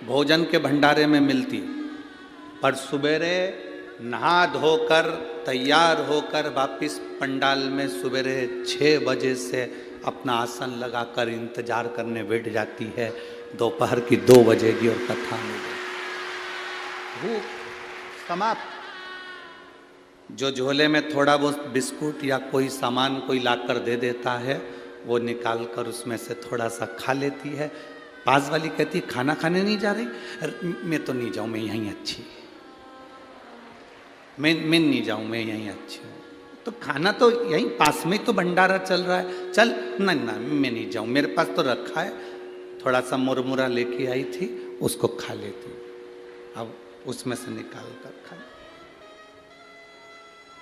भोजन के भंडारे में मिलती, पर सुबेरे नहा धोकर तैयार होकर वापिस पंडाल में सुबेरे 6 बजे से अपना आसन लगाकर इंतजार करने बैठ जाती है। दोपहर की 2 बजेगी और कथा मिलेगी। भूख समाप्त। जो झोले में थोड़ा बहुत बिस्कुट या कोई सामान कोई लाकर दे देता है वो निकाल कर उसमें से थोड़ा सा खा लेती है। पास वाली कहती खाना खाने नहीं जा रही? मैं तो नहीं जाऊँ, मैं यहीं अच्छी, मैं नहीं जाऊँ, मैं यहीं अच्छी हूँ। तो खाना तो यहीं पास में तो भंडारा चल रहा है, चल ना ना मैं नहीं जाऊँ, मेरे पास तो रखा है, थोड़ा सा मुरमुरा लेके आई थी उसको खा लेती, अब उसमें से निकाल कर खा।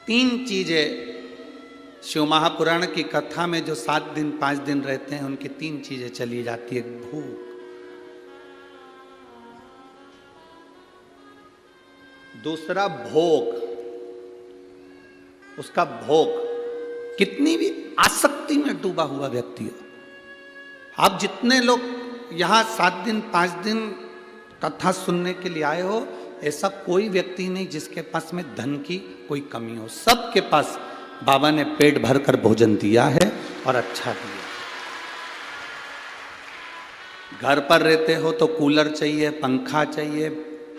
3 चीजें शिव महापुराण की कथा में जो 7 दिन 5 दिन रहते हैं उनकी 3 चीजें चली जाती है। भूख, दूसरा भोग, उसका भोग, कितनी भी आसक्ति में डूबा हुआ व्यक्ति हो। आप जितने लोग यहां 7 दिन 5 दिन कथा सुनने के लिए आए हो, ऐसा कोई व्यक्ति नहीं जिसके पास में धन की कोई कमी हो। सबके पास बाबा ने पेट भरकर भोजन दिया है और अच्छा दिया। घर पर रहते हो तो कूलर चाहिए, पंखा चाहिए,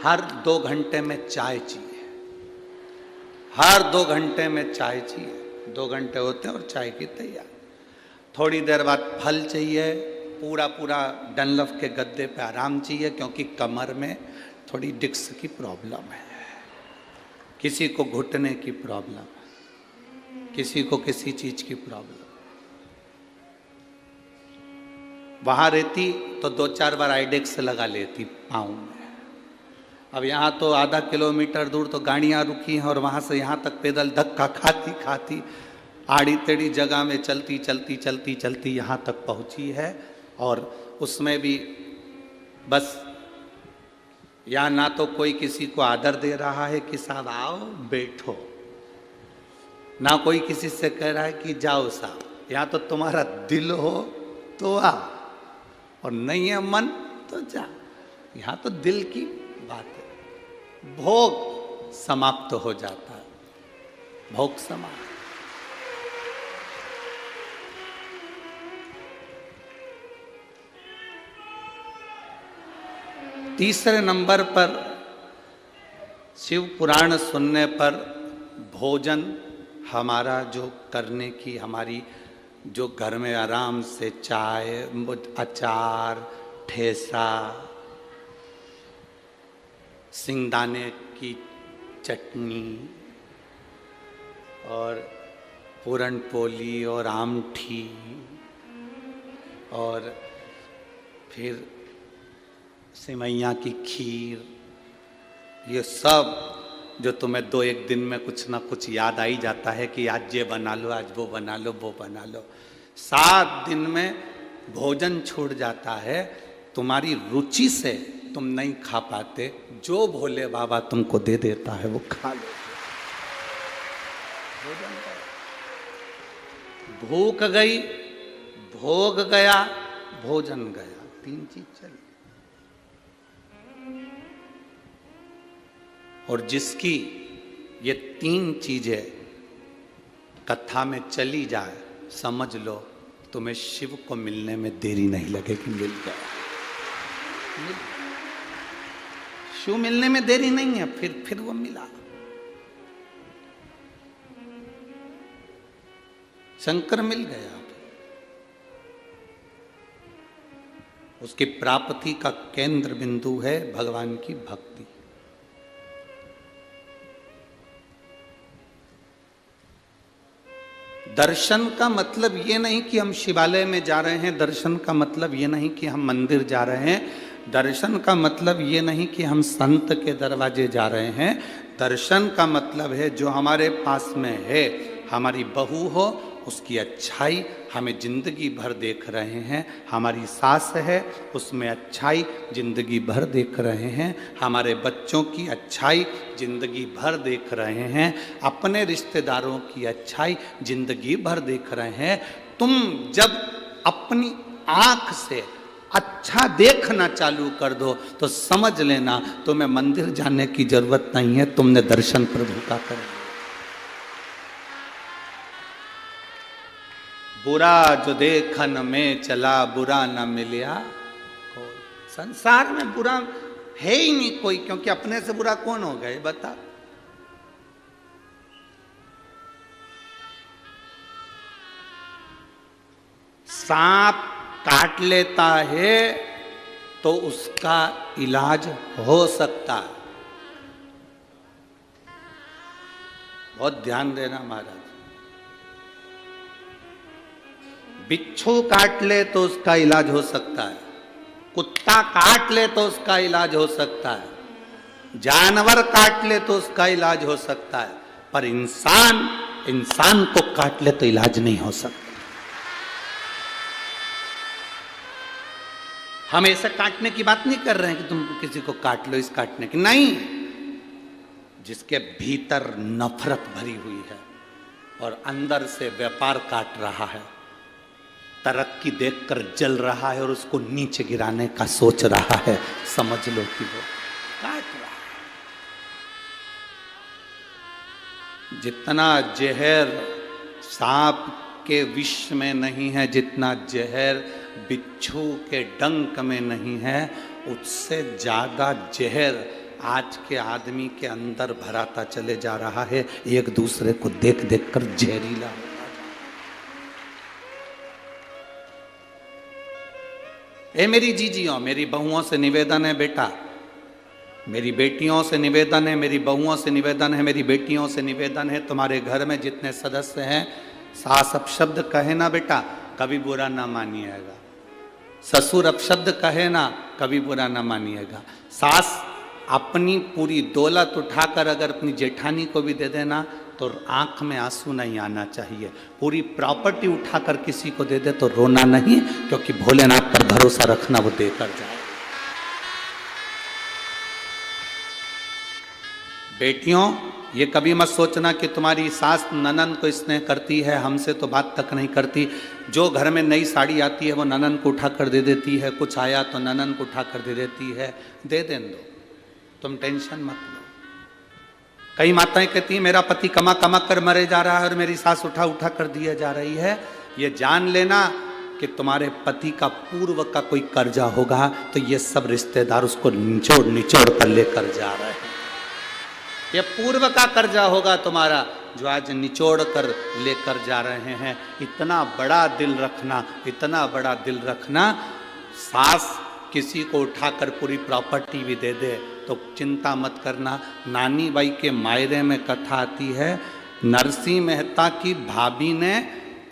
हर 2 घंटे में चाय चाहिए, हर 2 घंटे में चाय चाहिए। 2 घंटे होते हैं और चाय की तैयार। थोड़ी देर बाद फल चाहिए, पूरा पूरा डनलफ के गद्दे पे आराम चाहिए, क्योंकि कमर में थोड़ी डिस्क की प्रॉब्लम है, किसी को घुटने की प्रॉब्लम, किसी को किसी चीज की प्रॉब्लम। वहां रहती तो 2-4 बार आइडेक्स लगा लेती पाँव में। अब यहाँ तो आधा किलोमीटर दूर तो गाड़ियाँ रुकी हैं और वहाँ से यहाँ तक पैदल धक्का खाती खाती आड़ी टेढ़ी जगह में चलती चलती चलती चलती यहाँ तक पहुँची है। और उसमें भी बस यहाँ ना तो कोई किसी को आदर दे रहा है कि साहब आओ बैठो, ना कोई किसी से कह रहा है कि जाओ साहब। यहाँ तो तुम्हारा दिल हो तो आ, और नहीं है मन तो जा। यहाँ तो दिल की बात है। भोग समाप्त हो जाता है, भोग समाप्त। तीसरे नंबर पर शिव पुराण सुनने पर भोजन हमारा जो करने की, हमारी जो घर में आराम से चाय, अचार, ठेसा, सिंगदाने की चटनी और पूरन पोली और आमठी और फिर सिमैया की खीर, ये सब जो तुम्हें 2-1 दिन में कुछ ना कुछ याद आई जाता है कि आज ये बना लो, आज वो बना लो, वो बना लो। 7 दिन में भोजन छूट जाता है। तुम्हारी रुचि से तुम नहीं खा पाते, जो भोले बाबा तुमको दे देता है वो खा लो। भूख गई, भोग गया, भोजन गया, 3 चीज चली। और जिसकी ये 3 चीजें कथा में चली जाए, समझ लो तुम्हें शिव को मिलने में देरी नहीं लगेगी। मिल गया, शिव मिलने में देरी नहीं है, फिर वो मिला। शंकर मिल गया। उसकी प्राप्ति का केंद्र बिंदु है भगवान की भक्ति। दर्शन का मतलब ये नहीं कि हम शिवालय में जा रहे हैं, दर्शन का मतलब ये नहीं कि हम मंदिर जा रहे हैं, दर्शन का मतलब ये नहीं कि हम संत के दरवाजे जा रहे हैं। दर्शन का मतलब है जो हमारे पास में है, हमारी बहू हो, उसकी अच्छाई हमें जिंदगी भर देख रहे हैं। हमारी सास है, उसमें अच्छाई जिंदगी भर देख रहे हैं। हमारे बच्चों की अच्छाई जिंदगी भर देख रहे हैं। अपने रिश्तेदारों की अच्छाई जिंदगी भर देख रहे हैं। तुम जब अपनी आंख से अच्छा देखना चालू कर दो तो समझ लेना तुम्हें मंदिर जाने की जरूरत नहीं है, तुमने दर्शन प्रभु का कर। बुरा जो देखन में चला बुरा न मिलिया कोई। संसार में बुरा है ही नहीं कोई, क्योंकि अपने से बुरा कौन हो गए बता। सांप काट लेता है तो उसका इलाज हो सकता है। बहुत ध्यान देना महाराज। बिच्छू काट ले तो उसका इलाज हो सकता है, कुत्ता काट ले तो उसका इलाज हो सकता है, जानवर काट ले तो उसका इलाज हो सकता है, पर इंसान को काट ले तो इलाज नहीं हो सकता। हम ऐसा काटने की बात नहीं कर रहे हैं कि तुम किसी को काट लो, इस काटने की नहीं। जिसके भीतर नफरत भरी हुई है और अंदर से व्यापार काट रहा है, तरक्की देखकर जल रहा है और उसको नीचे गिराने का सोच रहा है, समझ लो कि वो काट रहा है। जितना जहर सांप के विष में नहीं है, जितना जहर बिच्छू के डंक में नहीं है, उससे ज्यादा जहर आज के आदमी के अंदर भराता चले जा रहा है, एक दूसरे को देख देख कर जहरीला होता जा रहा है। मेरी जीजियों, मेरी बहुओं से निवेदन है बेटा, मेरी बेटियों से निवेदन है, मेरी बहुओं से निवेदन है, मेरी बेटियों से निवेदन है, तुम्हारे घर में जितने सदस्य हैं, सास अपशब्द कहे ना बेटा, कभी बुरा ना मानिएगा। ससुर अपशब्द कहे ना, कभी बुरा ना मानिएगा। सास अपनी पूरी दौलत उठाकर अगर अपनी जेठानी को भी दे देना तो आंख में आंसू नहीं आना चाहिए। पूरी प्रॉपर्टी उठाकर किसी को दे दे तो रोना नहीं, क्योंकि भोलेनाथ पर भरोसा रखना, वो देकर जाए। बेटियों, ये कभी मत सोचना कि तुम्हारी सास ननन को स्नेह करती है, हमसे तो बात तक नहीं करती। जो घर में नई साड़ी आती है वो ननन को उठाकर दे देती है, कुछ आया तो ननन को उठाकर दे देती है, दे देने दो, तुम टेंशन मत लो। कई माताएं कहती हैं मेरा पति कमा कमा कर मरे जा रहा है और मेरी सास उठा उठा कर दिया जा रही है। ये जान लेना कि तुम्हारे पति का पूर्व का कोई कर्जा होगा, तो ये सब रिश्तेदार उसको निचोड़ निचोड़ कर लेकर जा रहे हैं। ये पूर्व का कर्जा होगा तुम्हारा, जो आज निचोड़ कर लेकर जा रहे हैं। इतना बड़ा दिल रखना, इतना बड़ा दिल रखना। सास किसी को उठाकर पूरी प्रॉपर्टी भी दे दे तो चिंता मत करना। नानी बाई के मायरे में कथा आती है, नरसिंह मेहता की भाभी ने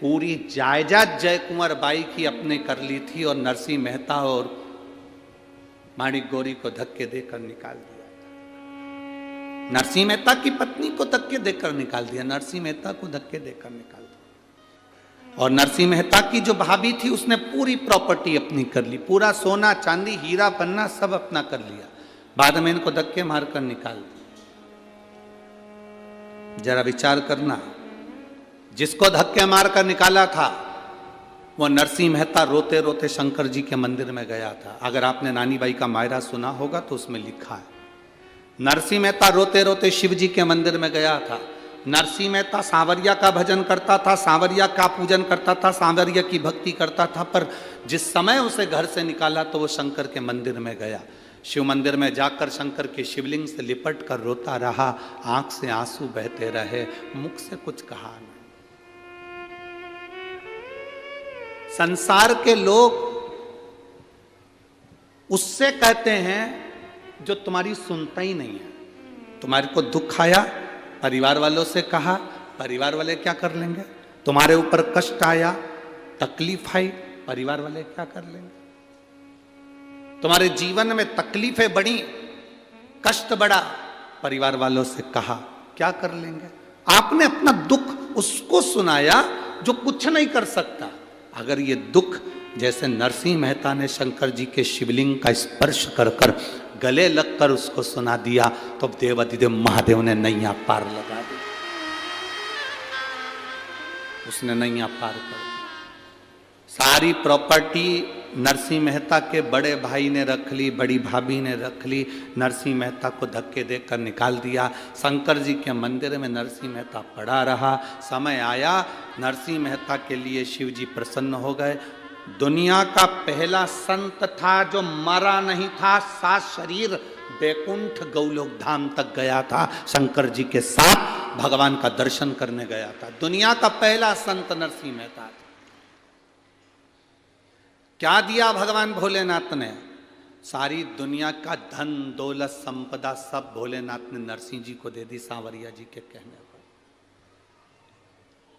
पूरी जायदाद जय कुंवर बाई की अपने कर ली थी और नरसिंह मेहता और माणिक गौरी को धक्के देकर निकाल दिया। नरसिंह मेहता की पत्नी को धक्के देकर निकाल दिया, नरसिंह मेहता को धक्के देकर निकाल दिया। और नरसिंह मेहता की जो भाभी थी उसने पूरी प्रॉपर्टी अपनी कर ली, पूरा सोना चांदी हीरा पन्ना सब अपना कर लिया, बाद में इनको धक्के मारकर निकाल दिया। जरा विचार करना, जिसको धक्के मारकर निकाला था वो नरसिंह मेहता रोते रोते शंकर जी के मंदिर में गया था। अगर आपने नानी बाई का मायरा सुना होगा तो उसमें लिखा है, नरसिंह मेहता रोते रोते शिव जी के मंदिर में गया था। नरसिंह मेहता सांवरिया का भजन करता था, सांवरिया का पूजन करता था, सांवरिया की भक्ति करता था, पर जिस समय उसे घर से निकाला तो वो शंकर के मंदिर में गया। शिव मंदिर में जाकर शंकर के शिवलिंग से लिपट कर रोता रहा, आंख से आंसू बहते रहे, मुख से कुछ कहा नहीं। संसार के लोग उससे कहते हैं जो तुम्हारी सुनता ही नहीं है। तुम्हारे को दुख आया, परिवार वालों से कहा, परिवार वाले क्या कर लेंगे? तुम्हारे ऊपर कष्ट आया, तकलीफ आई, परिवार वाले क्या कर लेंगे? तुम्हारे जीवन में तकलीफें बढ़ी, कष्ट बढ़ा, परिवार वालों से कहा, क्या कर लेंगे? आपने अपना दुख उसको सुनाया जो कुछ नहीं कर सकता। अगर ये दुख जैसे नरसिंह मेहता ने शंकर जी के शिवलिंग का स्पर्श कर कर गले लगकर उसको सुना दिया तो देवाधिदेव महादेव ने नैया पार लगा दी, उसने नैया पार कर दी। सारी प्रॉपर्टी नरसिंह मेहता के बड़े भाई ने रख ली, बड़ी भाभी ने रख ली, नरसिंह मेहता को धक्के देकर निकाल दिया। शंकर जी के मंदिर में नरसिंह मेहता पड़ा रहा। समय आया, नरसिंह मेहता के लिए शिव जी प्रसन्न हो गए। दुनिया का पहला संत था जो मरा नहीं था, सात शरीर बैकुंठ गौलोक धाम तक गया था, शंकर जी के साथ भगवान का दर्शन करने गया था। दुनिया का पहला संत नरसिंह मेहता था। क्या दिया भगवान भोलेनाथ ने? सारी दुनिया का धन दौलत संपदा सब भोलेनाथ ने नरसिंह जी को दे दी, सांवरिया जी के कहने पर।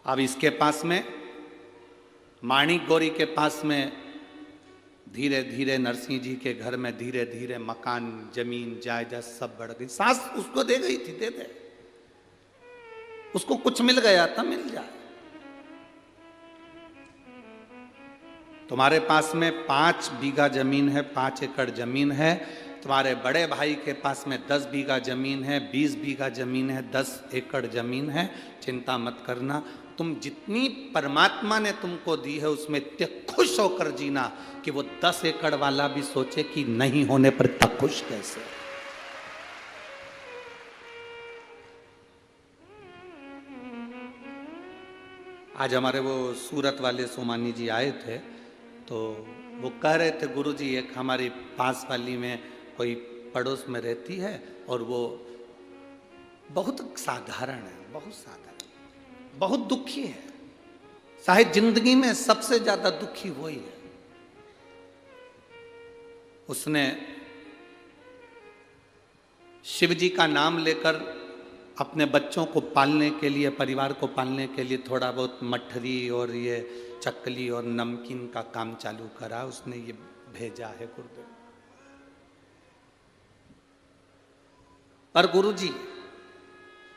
अब इसके पास में, माणिक गौरी के पास में, धीरे धीरे नरसिंह जी के घर में धीरे धीरे मकान, जमीन, जायदाद सब बढ़ गई। सास उसको दे गई थी, दे दे, उसको कुछ मिल गया था, मिल जाए। तुम्हारे पास में 5 बीघा जमीन है, 5 एकड़ जमीन है, तो तुम्हारे बड़े भाई के पास में 10 बीघा जमीन है, 20 बीघा जमीन है, 10 एकड़ जमीन है, चिंता मत करना। तुम जितनी परमात्मा ने तुमको दी है उसमें इतने खुश होकर जीना कि वो 10 एकड़ वाला भी सोचे कि नहीं होने पर इतना खुश कैसे। आज हमारे वो सूरत वाले सोमानी जी आए थे, तो वो कह रहे थे गुरुजी एक हमारी पास वाली में कोई पड़ोस में रहती है और वो बहुत साधारण है, बहुत साधारण, बहुत दुखी है, शायद जिंदगी में सबसे ज्यादा दुखी वही है। उसने शिव जी का नाम लेकर अपने बच्चों को पालने के लिए, परिवार को पालने के लिए थोड़ा बहुत मठरी और ये चकली और नमकीन का काम चालू करा, उसने ये भेजा है गुरुदेव। पर गुरुजी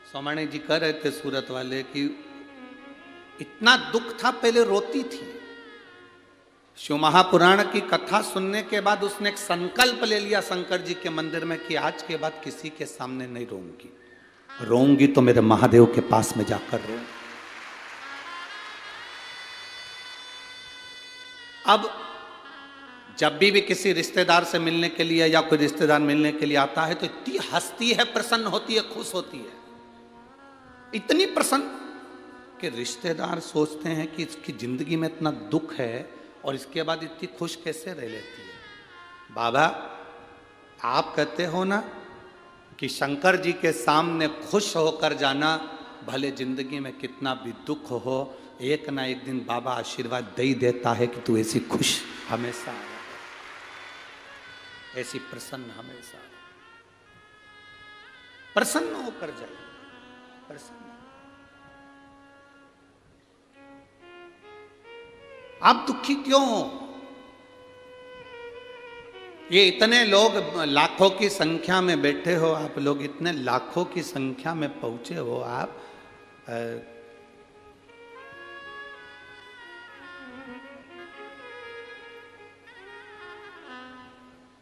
सोमानी जी कह रहे थे सूरत वाले कि इतना दुख था, पहले रोती थी। शिव महापुराण की कथा सुनने के बाद उसने एक संकल्प ले लिया शंकर जी के मंदिर में कि आज के बाद किसी के सामने नहीं रोऊंगी, रोऊंगी तो मेरे महादेव के पास में जाकर रोऊंगी। अब जब भी किसी रिश्तेदार से मिलने के लिए या कोई रिश्तेदार मिलने के लिए आता है तो इतनी हंसती है, प्रसन्न होती है, खुश होती है, इतनी प्रसन्न कि रिश्तेदार सोचते हैं कि इसकी जिंदगी में इतना दुख है और इसके बाद इतनी खुश कैसे रह लेती है। बाबा आप कहते हो ना कि शंकर जी के सामने खुश होकर जाना, भले जिंदगी में कितना भी दुख हो, एक ना एक दिन बाबा आशीर्वाद दे ही देता है कि तू ऐसी खुश हमेशा रहे, ऐसी प्रसन्न हमेशा रहे, प्रसन्न होकर जाए, प्रसन्न। आप दुखी क्यों हो? ये इतने लोग लाखों की संख्या में बैठे हो, आप लोग इतने लाखों की संख्या में पहुंचे हो, आप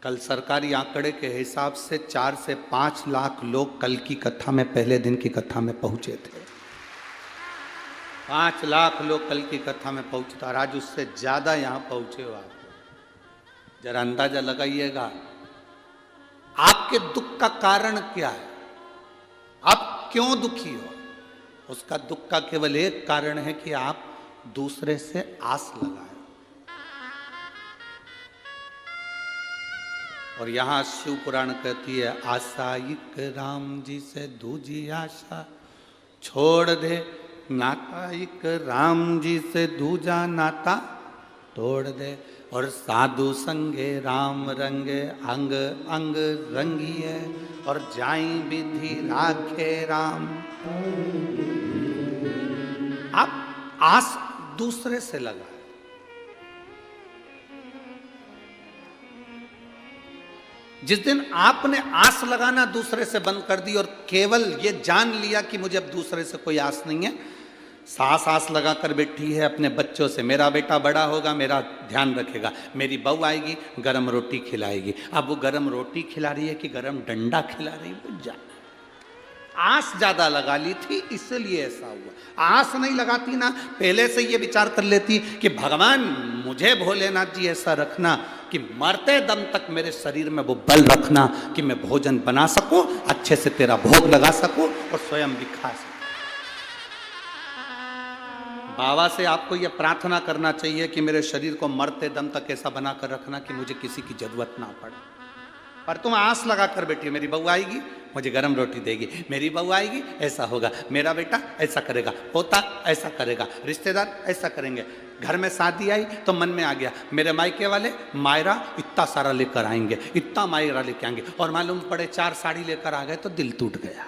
कल सरकारी आंकड़े के हिसाब से 4 से 5 लाख लोग कल की कथा में, पहले दिन की कथा में पहुंचे थे। 5 लाख लोग कल की कथा में पहुंचे थे और आज उससे ज्यादा यहां पहुंचे हो आप। जरा अंदाजा लगाइएगा आपके दुख का कारण क्या है, आप क्यों दुखी हो। उसका दुख का केवल एक कारण है कि आप दूसरे से आस लगाए। और यहां शिव पुराण कहती है, आशाइक राम जी से दूजी आशा छोड़ दे, नाताइक राम जी से दूजा नाता तोड़ दे, और साधु संगे राम रंगे अंग अंग रंगिए, और जाई विधि राखे राम। आप आस दूसरे से लगाए। जिस दिन आपने आस लगाना दूसरे से बंद कर दी और केवल ये जान लिया कि मुझे अब दूसरे से कोई आस नहीं है, सास आस लगा कर बैठी है अपने बच्चों से, मेरा बेटा बड़ा होगा, मेरा ध्यान रखेगा, मेरी बहू आएगी गरम रोटी खिलाएगी। अब वो गरम रोटी खिला रही है कि गरम डंडा खिला रही है, आस ज्यादा लगा ली थी इसलिए ऐसा हुआ। आस नहीं लगाती ना, पहले से ये विचार कर लेती कि भगवान मुझे भोलेनाथ जी ऐसा रखना कि मरते दम तक मेरे शरीर में वो बल रखना कि मैं भोजन बना सकूं, अच्छे से तेरा भोग लगा सकूं और स्वयं भी खा सकूं। बाबा से आपको यह प्रार्थना करना चाहिए कि मेरे शरीर को मरते दम तक ऐसा बना कर रखना कि मुझे किसी की जरूरत ना पड़े। पर तुम आस लगा कर बैठी हो, मेरी बहू आएगी मुझे गरम रोटी देगी, मेरी बहू आएगी ऐसा होगा, मेरा बेटा ऐसा करेगा, पोता ऐसा करेगा, रिश्तेदार ऐसा करेंगे। घर में शादी आई तो मन में आ गया मेरे मायके वाले मायरा इतना सारा लेकर आएंगे, इतना मायरा लेके आएंगे, और मालूम पड़े 4 साड़ी लेकर आ गए तो दिल टूट गया।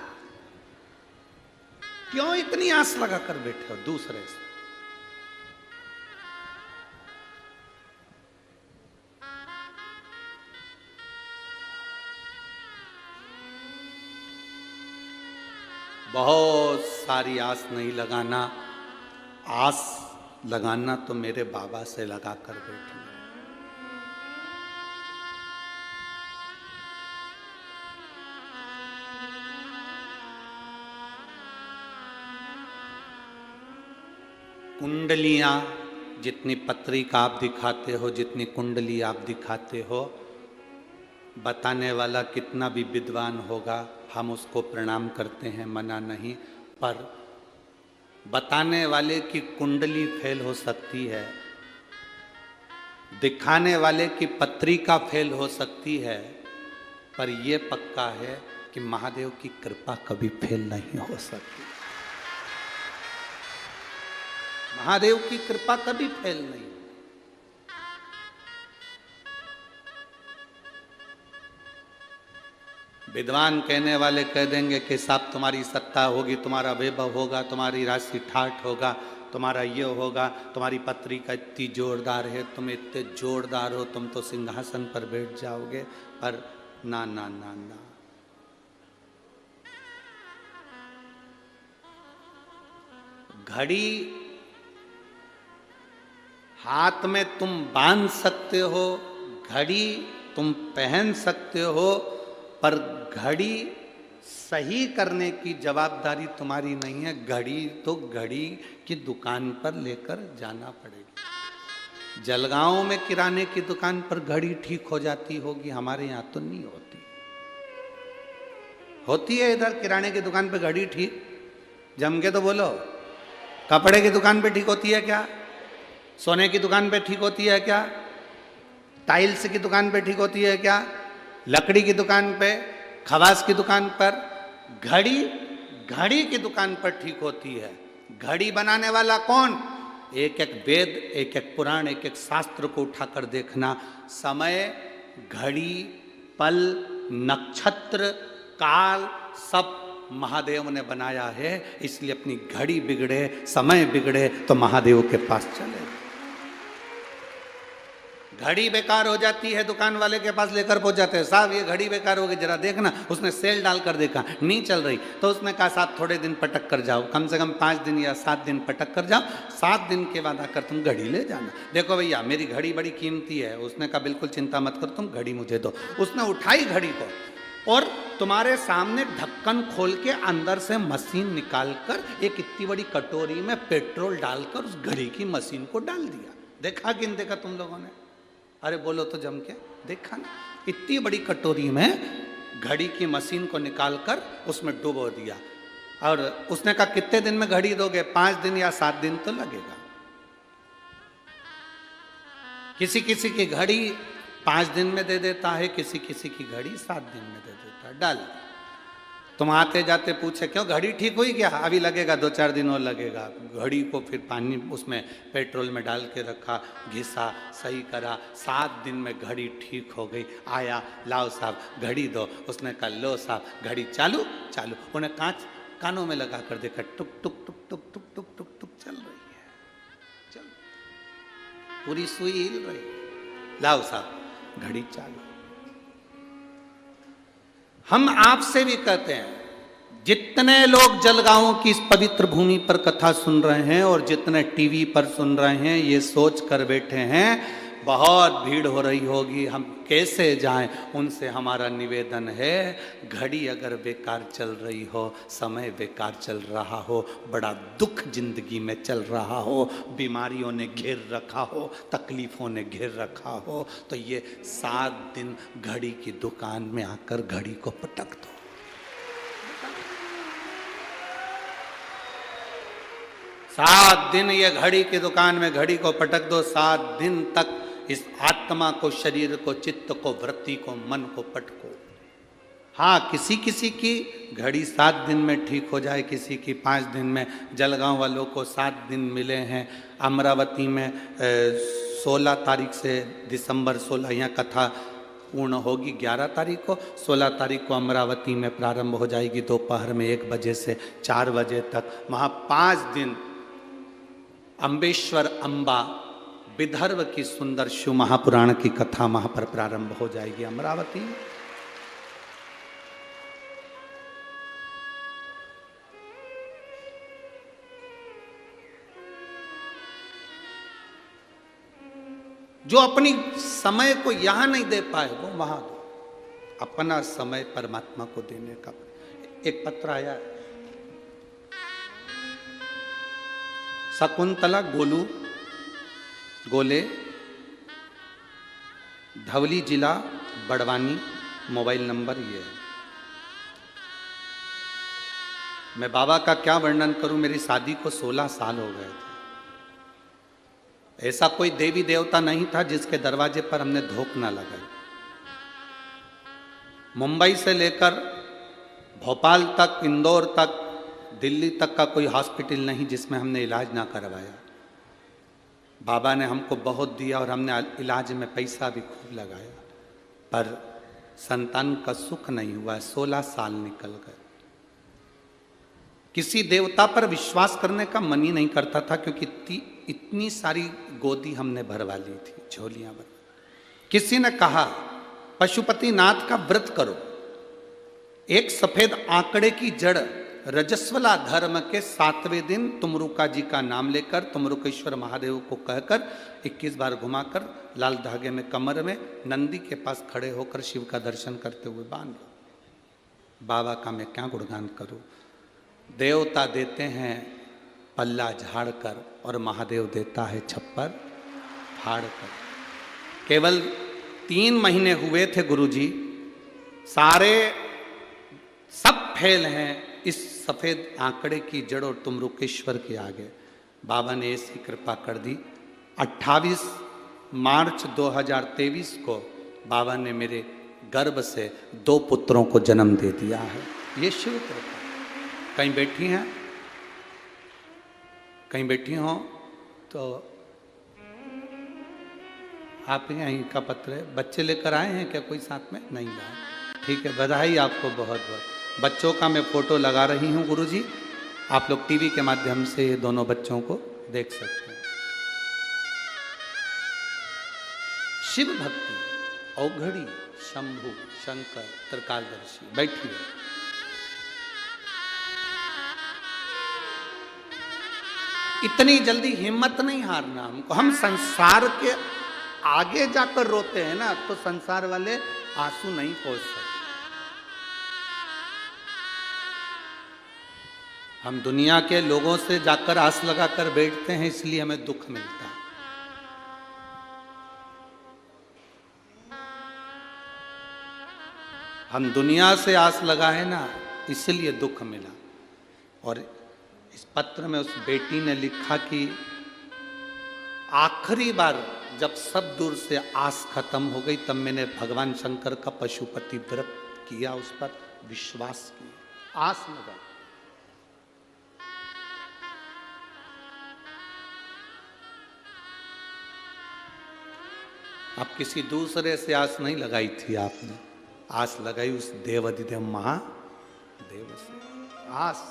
क्यों इतनी आस लगा कर बैठे हो दूसरे से? बहुत सारी आस नहीं लगाना, आस लगाना तो मेरे बाबा से लगा कर बैठना। कुंडलियां, जितनी पत्रिका आप दिखाते हो, जितनी कुंडली आप दिखाते हो, बताने वाला कितना भी विद्वान होगा हम उसको प्रणाम करते हैं, मना नहीं। पर बताने वाले की कुंडली फेल हो सकती है, दिखाने वाले की पत्रिका फेल हो सकती है, पर यह पक्का है कि महादेव की कृपा कभी फेल नहीं हो सकती। महादेव की कृपा कभी फेल नहीं। विद्वान कहने वाले कह देंगे कि साहब तुम्हारी सत्ता होगी, तुम्हारा वैभव होगा, तुम्हारी राशि ठाठ होगा, तुम्हारा ये होगा, तुम्हारी पत्रिका इतनी जोरदार है, तुम इतने जोरदार हो, तुम तो सिंहासन पर बैठ जाओगे। पर ना ना ना ना, घड़ी हाथ में तुम बांध सकते हो, घड़ी तुम पहन सकते हो, पर घड़ी सही करने की जवाबदारी तुम्हारी नहीं है। घड़ी तो घड़ी की दुकान पर लेकर जाना पड़ेगी। जलगांव में किराने की दुकान पर घड़ी ठीक हो जाती होगी, हमारे यहाँ तो नहीं होती। होती है इधर किराने की दुकान पर घड़ी ठीक? जम के तो बोलो। कपड़े की दुकान पे ठीक होती है क्या? सोने की दुकान पे ठीक होती है क्या? टाइल्स की दुकान पे ठीक होती है क्या? लकड़ी की दुकान पे, खवास की दुकान पर? घड़ी की दुकान पर ठीक होती है। घड़ी बनाने वाला कौन? एक एक वेद, एक एक पुराण, एक एक शास्त्र को उठाकर देखना। समय, घड़ी, पल, नक्षत्र, काल सब महादेव ने बनाया है। इसलिए अपनी घड़ी बिगड़े, समय बिगड़े तो महादेव के पास चले। घड़ी बेकार हो जाती है, दुकान वाले के पास लेकर पहुंच जाते हैं, साहब ये घड़ी बेकार हो गई, जरा देखना। उसने सेल डाल कर देखा, नहीं चल रही, तो उसने कहा साहब थोड़े दिन पटक कर जाओ, कम से कम 5 दिन या 7 दिन पटक कर जाओ, 7 दिन के बाद आकर तुम घड़ी ले जाना। देखो भैया मेरी घड़ी बड़ी कीमती है। उसने कहा बिल्कुल चिंता मत करो, तुम घड़ी मुझे दो। उसने उठाई घड़ी को और तुम्हारे सामने ढक्कन खोल के अंदर से मशीन निकालकर एक इतनी बड़ी कटोरी में पेट्रोल डालकर उस घड़ी की मशीन को डाल दिया। देखा कि नहीं देखा तुम लोगों ने? अरे बोलो तो जम के, देखा ना? इतनी बड़ी कटोरी में घड़ी की मशीन को निकालकर उसमें डुबो दिया। और उसने कहा कितने दिन में घड़ी दोगे? 5 दिन या 7 दिन तो लगेगा। किसी किसी की घड़ी 5 दिन में दे देता है, किसी किसी की घड़ी 7 दिन में दे देता है। डाल तुम आते जाते पूछे क्यों घड़ी ठीक हुई क्या? अभी लगेगा, 2-4 दिन और लगेगा। घड़ी को फिर पानी उसमें पेट्रोल में डाल के रखा, घिसा, सही करा, 7 दिन में घड़ी ठीक हो गई। आया, लाओ साहब घड़ी दो। उसने कहा लो साहब घड़ी चालू चालू। उन्हें कानों में लगा कर देखा, टुक टुक टुक टुक टुक टुक टुक टुक चल रही है, चल पूरी सुई हिल रही है। लाओ साहब घड़ी चालू। हम आपसे भी कहते हैं, जितने लोग जलगांव की इस पवित्र भूमि पर कथा सुन रहे हैं और जितने टीवी पर सुन रहे हैं, ये सोच कर बैठे हैं बहुत भीड़ हो रही होगी, हम कैसे जाएं। उनसे हमारा निवेदन है, घड़ी अगर बेकार चल रही हो, समय बेकार चल रहा हो, बड़ा दुख जिंदगी में चल रहा हो, बीमारियों ने घेर रखा हो, तकलीफों ने घेर रखा हो, तो ये 7 दिन घड़ी की दुकान में आकर घड़ी को पटक दो। 7 दिन ये घड़ी की दुकान में घड़ी को पटक दो। 7 दिन तक इस आत्मा को, शरीर को, चित्त को, वृत्ति को, मन को पटको। हाँ, किसी किसी की घड़ी 7 दिन में ठीक हो जाए, किसी की 5 दिन में। जलगांव वालों को 7 दिन मिले हैं। अमरावती में 16 तारीख से दिसंबर 16 यहाँ कथा पूर्ण होगी। 11 तारीख को, 16 तारीख को अमरावती में प्रारंभ हो जाएगी दोपहर में 1 बजे से 4 बजे तक। वहाँ 5 दिन अम्बेश्वर अम्बा विदर्भ की सुंदर शिव महापुराण की कथा वहां पर प्रारंभ हो जाएगी अमरावती में। जो अपनी समय को यहां नहीं दे पाए वो वहां दो। अपना समय परमात्मा को देने का। एक पत्र आया, शकुंतला गोलू गोले, धवली जिला बड़वानी, मोबाइल नंबर ये है। मैं बाबा का क्या वर्णन करूं, मेरी शादी को 16 साल हो गए थे। ऐसा कोई देवी देवता नहीं था जिसके दरवाजे पर हमने धोख ना लगाई। मुंबई से लेकर भोपाल तक, इंदौर तक, दिल्ली तक का कोई हॉस्पिटल नहीं जिसमें हमने इलाज ना करवाया। बाबा ने हमको बहुत दिया और हमने इलाज में पैसा भी खूब लगाया, पर संतान का सुख नहीं हुआ। 16 साल निकल गए। किसी देवता पर विश्वास करने का मन ही नहीं करता था, क्योंकि इतनी सारी गोदी हमने भरवा ली थी, झोलियां भर। किसी ने कहा पशुपति नाथ का व्रत करो, एक सफेद आंकड़े की जड़ रजस्वला धर्म के 7वें दिन तुमरुका जी का नाम लेकर, तुमरुकेश्वर महादेव को कहकर 21 बार घुमाकर लाल धागे में कमर में नंदी के पास खड़े होकर शिव का दर्शन करते हुए बांध लो। बाबा का मैं क्या गुणगान करूं। देवता देते हैं पल्ला झाड़ कर और महादेव देता है छप्पर फाड़ कर। केवल 3 महीने हुए थे गुरुजी, सारे सब फेल हैं इस सफेद आंकड़े की जड़ और तुमरुकेश्वर के आगे। बाबा ने ऐसी कृपा कर दी। 28 मार्च 2023 को बाबा ने मेरे गर्भ से 2 पुत्रों को जन्म दे दिया है। ये शिव कृपा। कहीं बैठी हैं, कहीं बैठी हो तो आप यहीं का पत्र है। बच्चे लेकर आए हैं क्या कोई साथ में? नहीं लाए। ठीक है, बधाई आपको बहुत बहुत। बच्चों का मैं फोटो लगा रही हूँ गुरुजी, आप लोग टीवी के माध्यम से ये दोनों बच्चों को देख सकते हैं। शिव भक्ति, औघड़ी, शंभु, शंकर, त्रिकालदर्शी। बैठिए। इतनी जल्दी हिम्मत नहीं हारना हमको। हम संसार के आगे जाकर रोते हैं ना, तो संसार वाले आंसू नहीं पहुंच सकते। हम दुनिया के लोगों से जाकर आस लगाकर बैठते हैं, इसलिए हमें दुख मिलता है। हम दुनिया से आस लगाए ना, इसलिए दुख मिला। और इस पत्र में उस बेटी ने लिखा कि आखिरी बार जब सब दूर से आस खत्म हो गई, तब मैंने भगवान शंकर का पशुपति व्रत किया, उस पर विश्वास किया, आस लगा। अब किसी दूसरे से आस नहीं लगाई थी आपने, आस लगाई उस देवाधिदेव महादेव से। आस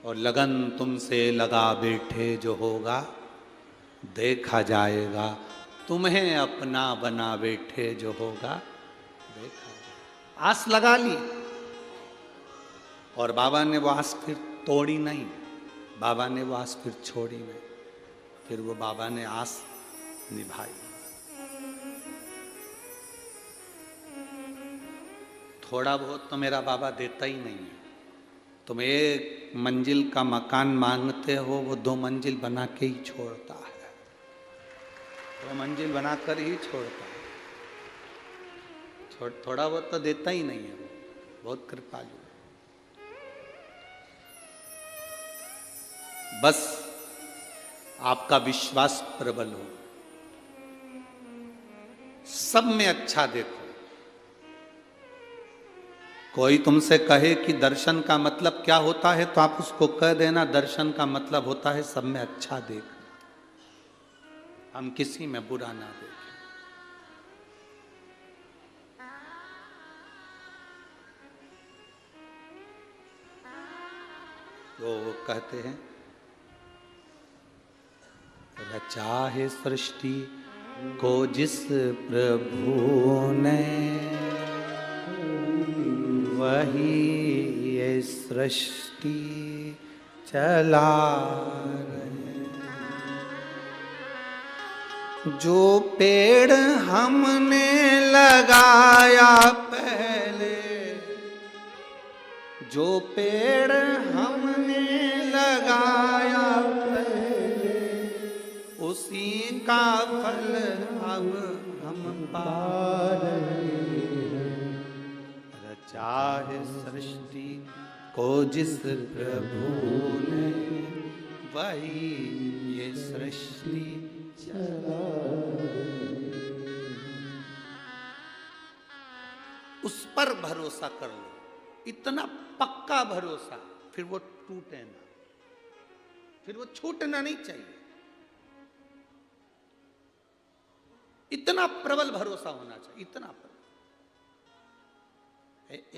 और लगन तुमसे लगा बैठे जो होगा देखा जाएगा, तुम्हें अपना बना बैठे जो होगा देखा जाएगा। आस लगा ली और बाबा ने वो आस फिर तोड़ी नहीं, बाबा ने वो आस फिर छोड़ी नहीं, फिर वो बाबा ने आस निभाई। थोड़ा बहुत तो मेरा बाबा देता ही नहीं है। तुम 1 मंजिल का मकान मांगते हो, वो 2 मंजिल बना के ही छोड़ता है, 2 मंजिल बनाकर ही छोड़ता है। थोड़ा बहुत तो देता ही नहीं है, बहुत कृपालु। बस आपका विश्वास प्रबल हो, सब में अच्छा देखो। कोई तुमसे कहे कि दर्शन का मतलब क्या होता है, तो आप उसको कह देना दर्शन का मतलब होता है सब में अच्छा देखना, हम किसी में बुरा ना देखें। तो वो कहते हैं रचा है सृष्टि को जिस प्रभु ने, वही ये सृष्टि चला रहे। जो पेड़ हमने लगाया पहले, जो पेड़ हमने लगाया पहले उसी का फल अब हम पा रहे हैं। रचा है सृष्टि को जिस प्रभु ने वही ये सृष्टि चला। उस पर भरोसा कर लो, इतना पक्का भरोसा, फिर वो टूटे ना, फिर वो छूटना नहीं चाहिए। इतना प्रबल भरोसा होना चाहिए, इतना प्रबल।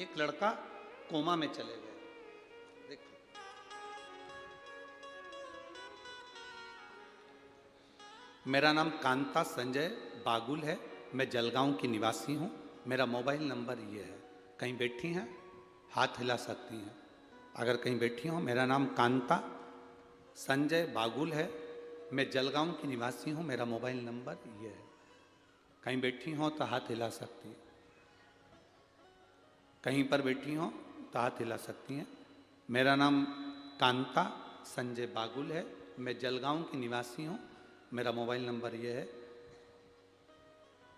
एक लड़का कोमा में चले गए, देखो मेरा नाम कांता संजय बागुल है, मैं जलगांव की निवासी हूं। मेरा मोबाइल नंबर ये है, कहीं बैठी हैं हाथ हिला सकती हैं अगर कहीं बैठी हो। मेरा नाम कांता संजय बागुल है, मैं जलगांव की निवासी हूं। मेरा मोबाइल नंबर ये है, कहीं बैठी हो तो हाथ हिला सकती हैं, कहीं पर बैठी हो तो हाथ हिला सकती हैं। मेरा नाम कांता संजय बागुल है, मैं जलगांव की निवासी हूं। मेरा मोबाइल नंबर ये है।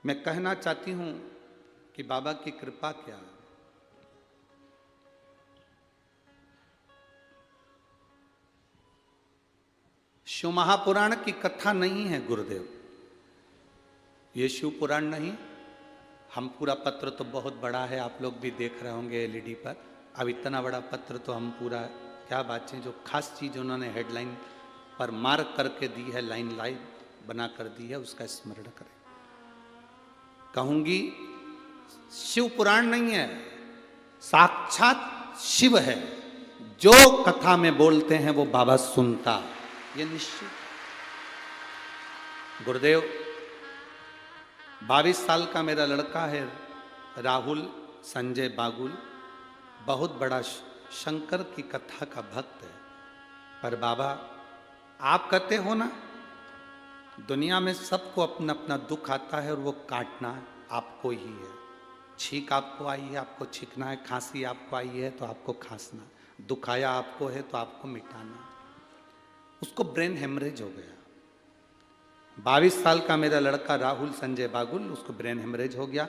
मैं कहना चाहती हूं कि बाबा की कृपा क्या है। शिव महापुराण की कथा नहीं है गुरुदेव, ये शिव पुराण नहीं। हम पूरा पत्र तो बहुत बड़ा है, आप लोग भी देख रहे होंगे एलईडी पर। अब इतना बड़ा पत्र तो हम पूरा, क्या बातें, जो खास चीज उन्होंने हेडलाइन पर मार्क करके दी है, लाइन लाइन बना कर दी है, उसका स्मरण करें। कहूंगी शिव पुराण नहीं है, साक्षात शिव है। जो कथा में बोलते हैं वो बाबा सुनता, ये निश्चित। गुरुदेव 22 साल का मेरा लड़का है राहुल संजय बागुल, बहुत बड़ा शंकर की कथा का भक्त है। पर बाबा आप कहते हो ना, दुनिया में सबको अपना अपना दुख आता है और वो काटना आपको ही है। छींक आपको आई है, आपको छींकना है। खांसी आपको आई है तो आपको खांसना, दुख आया आपको है तो आपको मिटाना। उसको ब्रेन हेमरेज हो गया। 22 साल का मेरा लड़का राहुल संजय बागुल, उसको ब्रेन हेमरेज हो गया।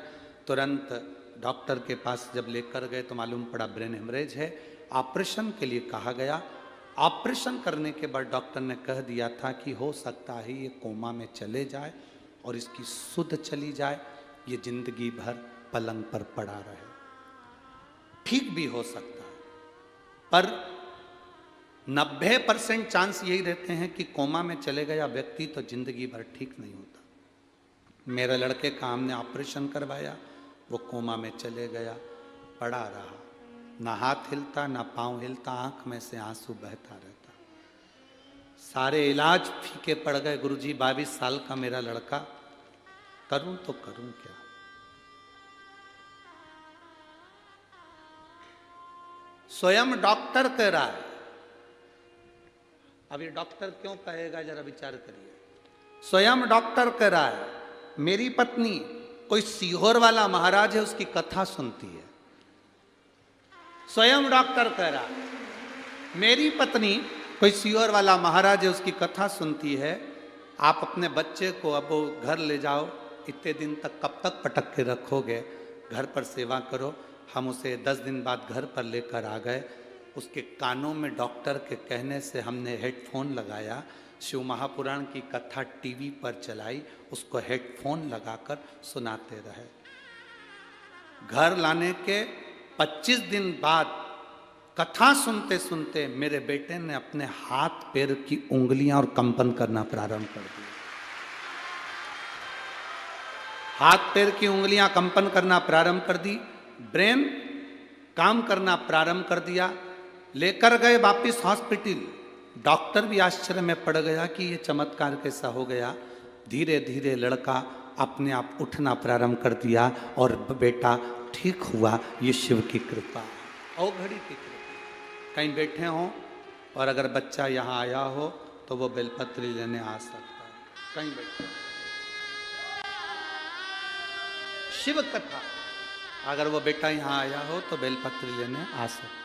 तुरंत डॉक्टर के पास जब लेकर गए तो मालूम पड़ा ब्रेन हेमरेज है। ऑपरेशन के लिए कहा गया। ऑपरेशन करने के बाद डॉक्टर ने कह दिया था कि हो सकता है ये कोमा में चले जाए और इसकी सुध चली जाए, ये जिंदगी भर पलंग पर पड़ा रहे। ठीक भी हो सकता है, पर 90% चांस यही रहते हैं कि कोमा में चले गया व्यक्ति तो जिंदगी भर ठीक नहीं होता। मेरे लड़के का हमने ऑपरेशन करवाया, वो कोमा में चले गया, पड़ा रहा, ना हाथ हिलता ना पांव हिलता, आंख में से आंसू बहता रहता। सारे इलाज फीके पड़ गए। गुरुजी 22 साल का मेरा लड़का, करूं तो करूं क्या। स्वयं डॉक्टर कह रहा है, अब ये डॉक्टर क्यों कहेगा जरा विचार करिए। स्वयं डॉक्टर कह रहा है मेरी पत्नी कोई सीहोर वाला महाराज है उसकी कथा सुनती है। स्वयं डॉक्टर कह रहा है मेरी पत्नी कोई सीहोर वाला महाराज है उसकी कथा सुनती है। आप अपने बच्चे को अब घर ले जाओ, इतने दिन तक कब तक पटक के रखोगे, घर पर सेवा करो। हम उसे 10 दिन बाद घर पर लेकर आ गए। उसके कानों में डॉक्टर के कहने से हमने हेडफोन लगाया, शिव महापुराण की कथा टीवी पर चलाई, उसको हेडफोन लगाकर सुनाते रहे। घर लाने के 25 दिन बाद कथा सुनते सुनते मेरे बेटे ने अपने हाथ पैर की उंगलियां और कंपन करना प्रारंभ कर दिया। हाथ पैर की उंगलियां कंपन करना प्रारंभ कर दी, ब्रेन काम करना प्रारंभ कर दिया। लेकर गए वापिस हॉस्पिटल। डॉक्टर भी आश्चर्य में पड़ गया कि ये चमत्कार कैसा हो गया। धीरे धीरे लड़का अपने आप उठना प्रारंभ कर दिया और बेटा ठीक हुआ। ये शिव की कृपा और घड़ी की कृपा। कहीं बैठे हो और अगर बच्चा यहाँ आया हो तो वो बेलपत्री लेने आ सकता है। कहीं बैठे हो, शिव कथा, अगर वो बेटा यहाँ आया हो तो बेलपत्री लेने आ सकता है।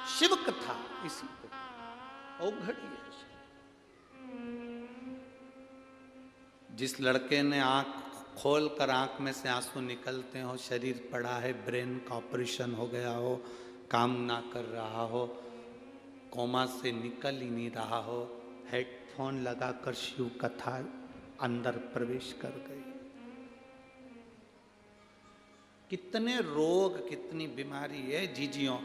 शिव कथा इसी को औघड़ी है। जिस लड़के ने आंख खोल कर आंख में से आंसू निकलते हो, शरीर पड़ा है, ब्रेन का ऑपरेशन हो गया हो, काम ना कर रहा हो, कोमा से निकल ही नहीं रहा हो, हेडफोन लगाकर शिव कथा अंदर प्रवेश कर गई। कितने रोग, कितनी बीमारी है जीजियों।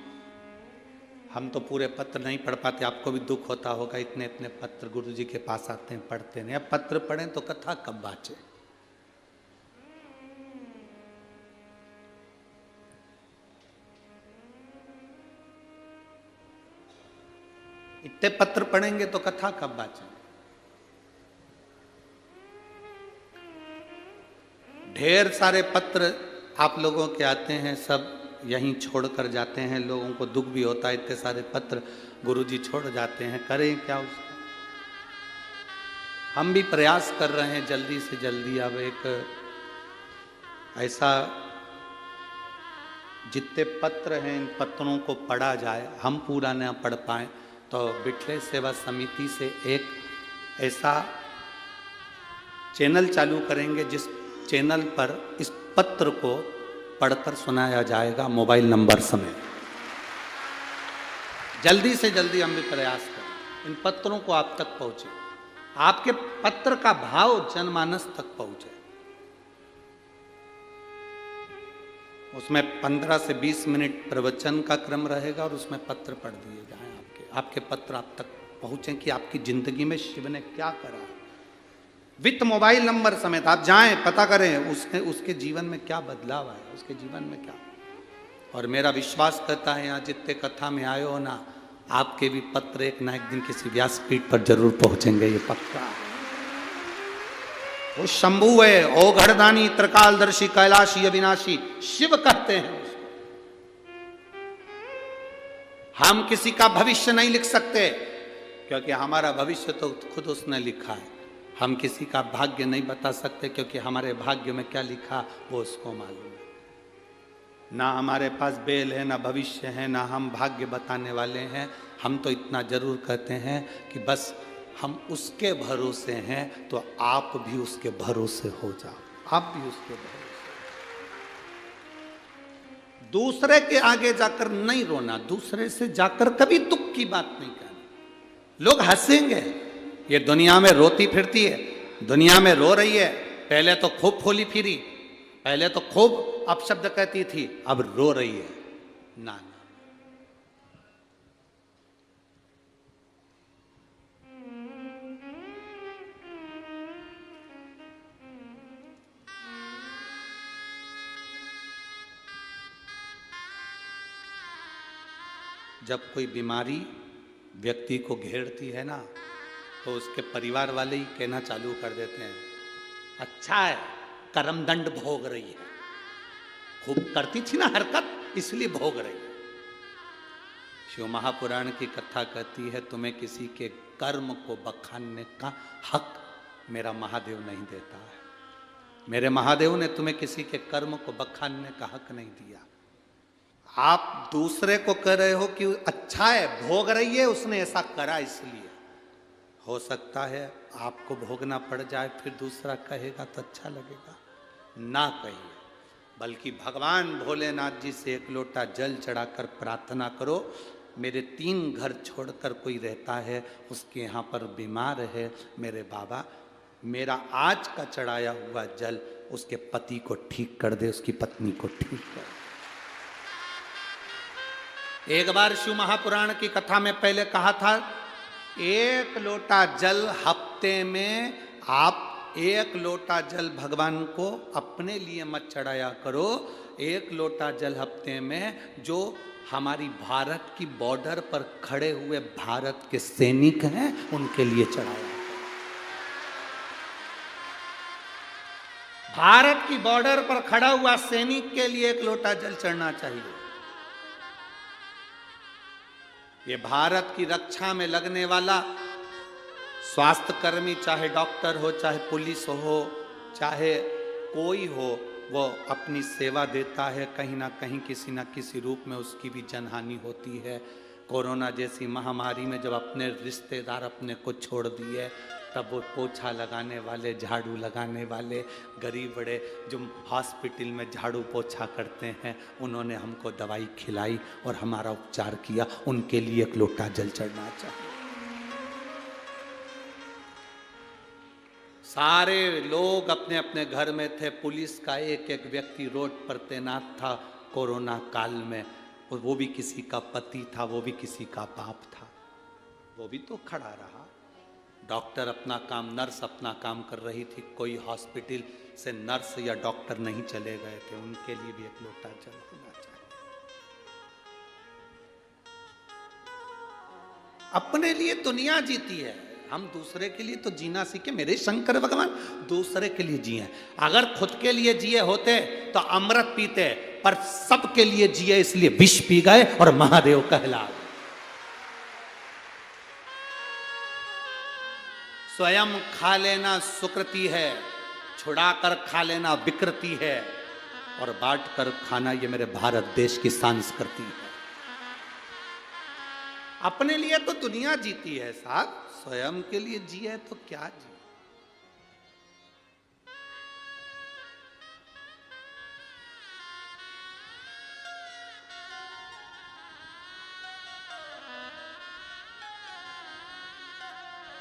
हम तो पूरे पत्र नहीं पढ़ पाते, आपको भी दुख होता होगा, इतने इतने पत्र गुरु जी के पास आते हैं, पढ़ते नहीं। अब पत्र पढ़ें तो कथा कब बाँचे। इतने पत्र पढ़ेंगे तो कथा कब बाँचे। ढेर सारे पत्र आप लोगों के आते हैं, सब यहीं छोड़कर जाते हैं। लोगों को दुख भी होता है, इतने सारे पत्र गुरुजी छोड़ जाते हैं, करें क्या उसका। हम भी प्रयास कर रहे हैं जल्दी से जल्दी अब एक ऐसा, जितने पत्र हैं इन पत्रों को पढ़ा जाए। हम पूरा न पढ़ पाए तो बिठले सेवा समिति से एक ऐसा चैनल चालू करेंगे जिस चैनल पर इस पत्र को पढ़कर सुनाया जाएगा मोबाइल नंबर समेत। जल्दी से जल्दी हम भी प्रयास करें इन पत्रों को आप तक पहुंचे, आपके पत्र का भाव जनमानस तक पहुंचे। उसमें 15 से 20 मिनट प्रवचन का क्रम रहेगा और उसमें पत्र पढ़ दिए जाएं। आपके पत्र आप तक पहुंचे कि आपकी जिंदगी में शिव ने क्या करा, विथ मोबाइल नंबर समेत। आप जाएं, पता करें उसके जीवन में क्या बदलाव आया, उसके जीवन में क्या। और मेरा विश्वास करता है यहाँ जितने कथा में आए हो ना, आपके भी पत्र एक ना एक दिन किसी व्यासपीठ पर जरूर पहुंचेंगे, ये पक्का। वो शंभु है, औघड़दानी, त्रिकालदर्शी, कैलाशी, अविनाशी, शिव कहते हैं उसको। हम किसी का भविष्य नहीं लिख सकते क्योंकि हमारा भविष्य तो खुद उसने लिखा है। हम किसी का भाग्य नहीं बता सकते क्योंकि हमारे भाग्य में क्या लिखा वो उसको मालूम है। ना हमारे पास बेल है, ना भविष्य है, ना हम भाग्य बताने वाले हैं। हम तो इतना जरूर कहते हैं कि बस हम उसके भरोसे हैं, तो आप भी उसके भरोसे हो जाओ, आप भी उसके भरोसे। दूसरे के आगे जाकर नहीं रोना, दूसरे से जाकर कभी दुख की बात नहीं करनी। लोग हंसेंगे, ये दुनिया में रोती फिरती है, दुनिया में रो रही है। पहले तो खूब फूली फिरी, पहले तो खूब अपशब्द कहती थी, अब रो रही है। ना ना, जब कोई बीमारी व्यक्ति को घेरती है ना, तो उसके परिवार वाले ही कहना चालू कर देते हैं, अच्छा है कर्मदंड भोग रही है, खूब करती थी ना हरकत इसलिए भोग रही है। शिव महापुराण की कथा कहती है, तुम्हें किसी के कर्म को बखानने का हक मेरा महादेव नहीं देता है। मेरे महादेव ने तुम्हें किसी के कर्म को बखानने का हक नहीं दिया। आप दूसरे को कह रहे हो कि अच्छा है भोग रही है, उसने ऐसा करा इसलिए। हो सकता है आपको भोगना पड़ जाए, फिर दूसरा कहेगा तो अच्छा लगेगा। ना कहिए, बल्कि भगवान भोलेनाथ जी से एक लोटा जल चढ़ाकर प्रार्थना करो, मेरे 3 घर छोड़कर कोई रहता है, उसके यहाँ पर बीमार है, मेरे बाबा मेरा आज का चढ़ाया हुआ जल उसके पति को ठीक कर दे, उसकी पत्नी को ठीक कर दे। एक बार शिव महापुराण की कथा में पहले कहा था, 1 लोटा जल हफ्ते में आप 1 लोटा जल भगवान को अपने लिए मत चढ़ाया करो। 1 लोटा जल हफ्ते में जो हमारी भारत की बॉर्डर पर खड़े हुए भारत के सैनिक हैं उनके लिए चढ़ाया। भारत की बॉर्डर पर खड़ा हुआ सैनिक के लिए 1 लोटा जल चढ़ना चाहिए। ये भारत की रक्षा में लगने वाला स्वास्थ्य कर्मी, चाहे डॉक्टर हो, चाहे पुलिस हो, चाहे कोई हो, वो अपनी सेवा देता है। कहीं ना कहीं किसी ना किसी रूप में उसकी भी जनहानि होती है। कोरोना जैसी महामारी में जब अपने रिश्तेदार अपने को छोड़ दिए, तब वो पोछा लगाने वाले, झाड़ू लगाने वाले, गरीब बड़े जो हॉस्पिटल में झाड़ू पोछा करते हैं, उन्होंने हमको दवाई खिलाई और हमारा उपचार किया। उनके लिए एक लोटा जल चढ़ना चाहिए। सारे लोग अपने अपने घर में थे। पुलिस का एक एक व्यक्ति रोड पर तैनात था कोरोना काल में। वो भी किसी का पति था, वो भी किसी का बाप था, वो भी तो खड़ा रहा। डॉक्टर अपना काम, नर्स अपना काम कर रही थी। कोई हॉस्पिटल से नर्स या डॉक्टर नहीं चले गए थे। उनके लिए भी एक लोटा जल होना चाहिए। अपने लिए दुनिया जीती है, हम दूसरे के लिए तो जीना सीखे। मेरे शंकर भगवान दूसरे के लिए जिए। अगर खुद के लिए जिए होते तो अमृत पीते, पर सबके लिए जिए इसलिए विष पी गए और महादेव कहला गए। स्वयं खा लेना सुकृति है, छुड़ाकर खा लेना विकृति है, और बांट कर खाना ये मेरे भारत देश की संस्कृति है। अपने लिए तो दुनिया जीती है साहब, स्वयं के लिए जिए तो क्या जी।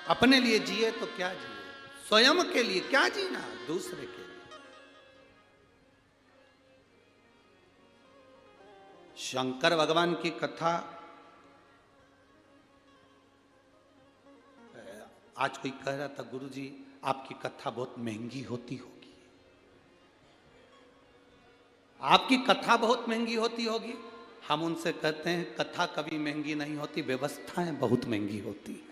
अपने लिए जिए तो क्या जिए, स्वयं के लिए क्या जीना, दूसरे के लिए। शंकर भगवान की कथा आज कोई कह रहा था, गुरुजी आपकी कथा बहुत महंगी होती होगी, आपकी कथा बहुत महंगी होती होगी। हम उनसे कहते हैं कथा कभी महंगी नहीं होती, व्यवस्थाएं बहुत महंगी होती है।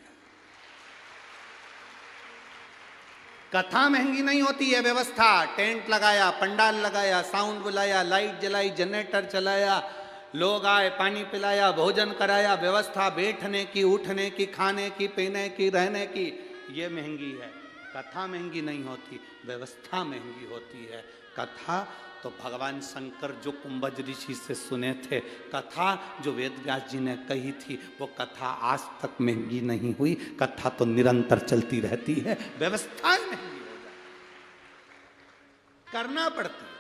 कथा महंगी नहीं होती है, व्यवस्था। टेंट लगाया, पंडाल लगाया, साउंड बुलाया, लाइट जलाई, जनरेटर चलाया, लोग आए, पानी पिलाया, भोजन कराया, व्यवस्था बैठने की, उठने की, खाने की, पीने की, रहने की, ये महंगी है। कथा महंगी नहीं होती, व्यवस्था महंगी होती है। कथा तो भगवान शंकर जो कुंभज ऋषि से सुने थे, कथा जो वेद व्यास जी ने कही थी, वो कथा आज तक महंगी नहीं हुई। कथा तो निरंतर चलती रहती है, व्यवस्थाएं महंगी हो जाती, करना पड़ती है।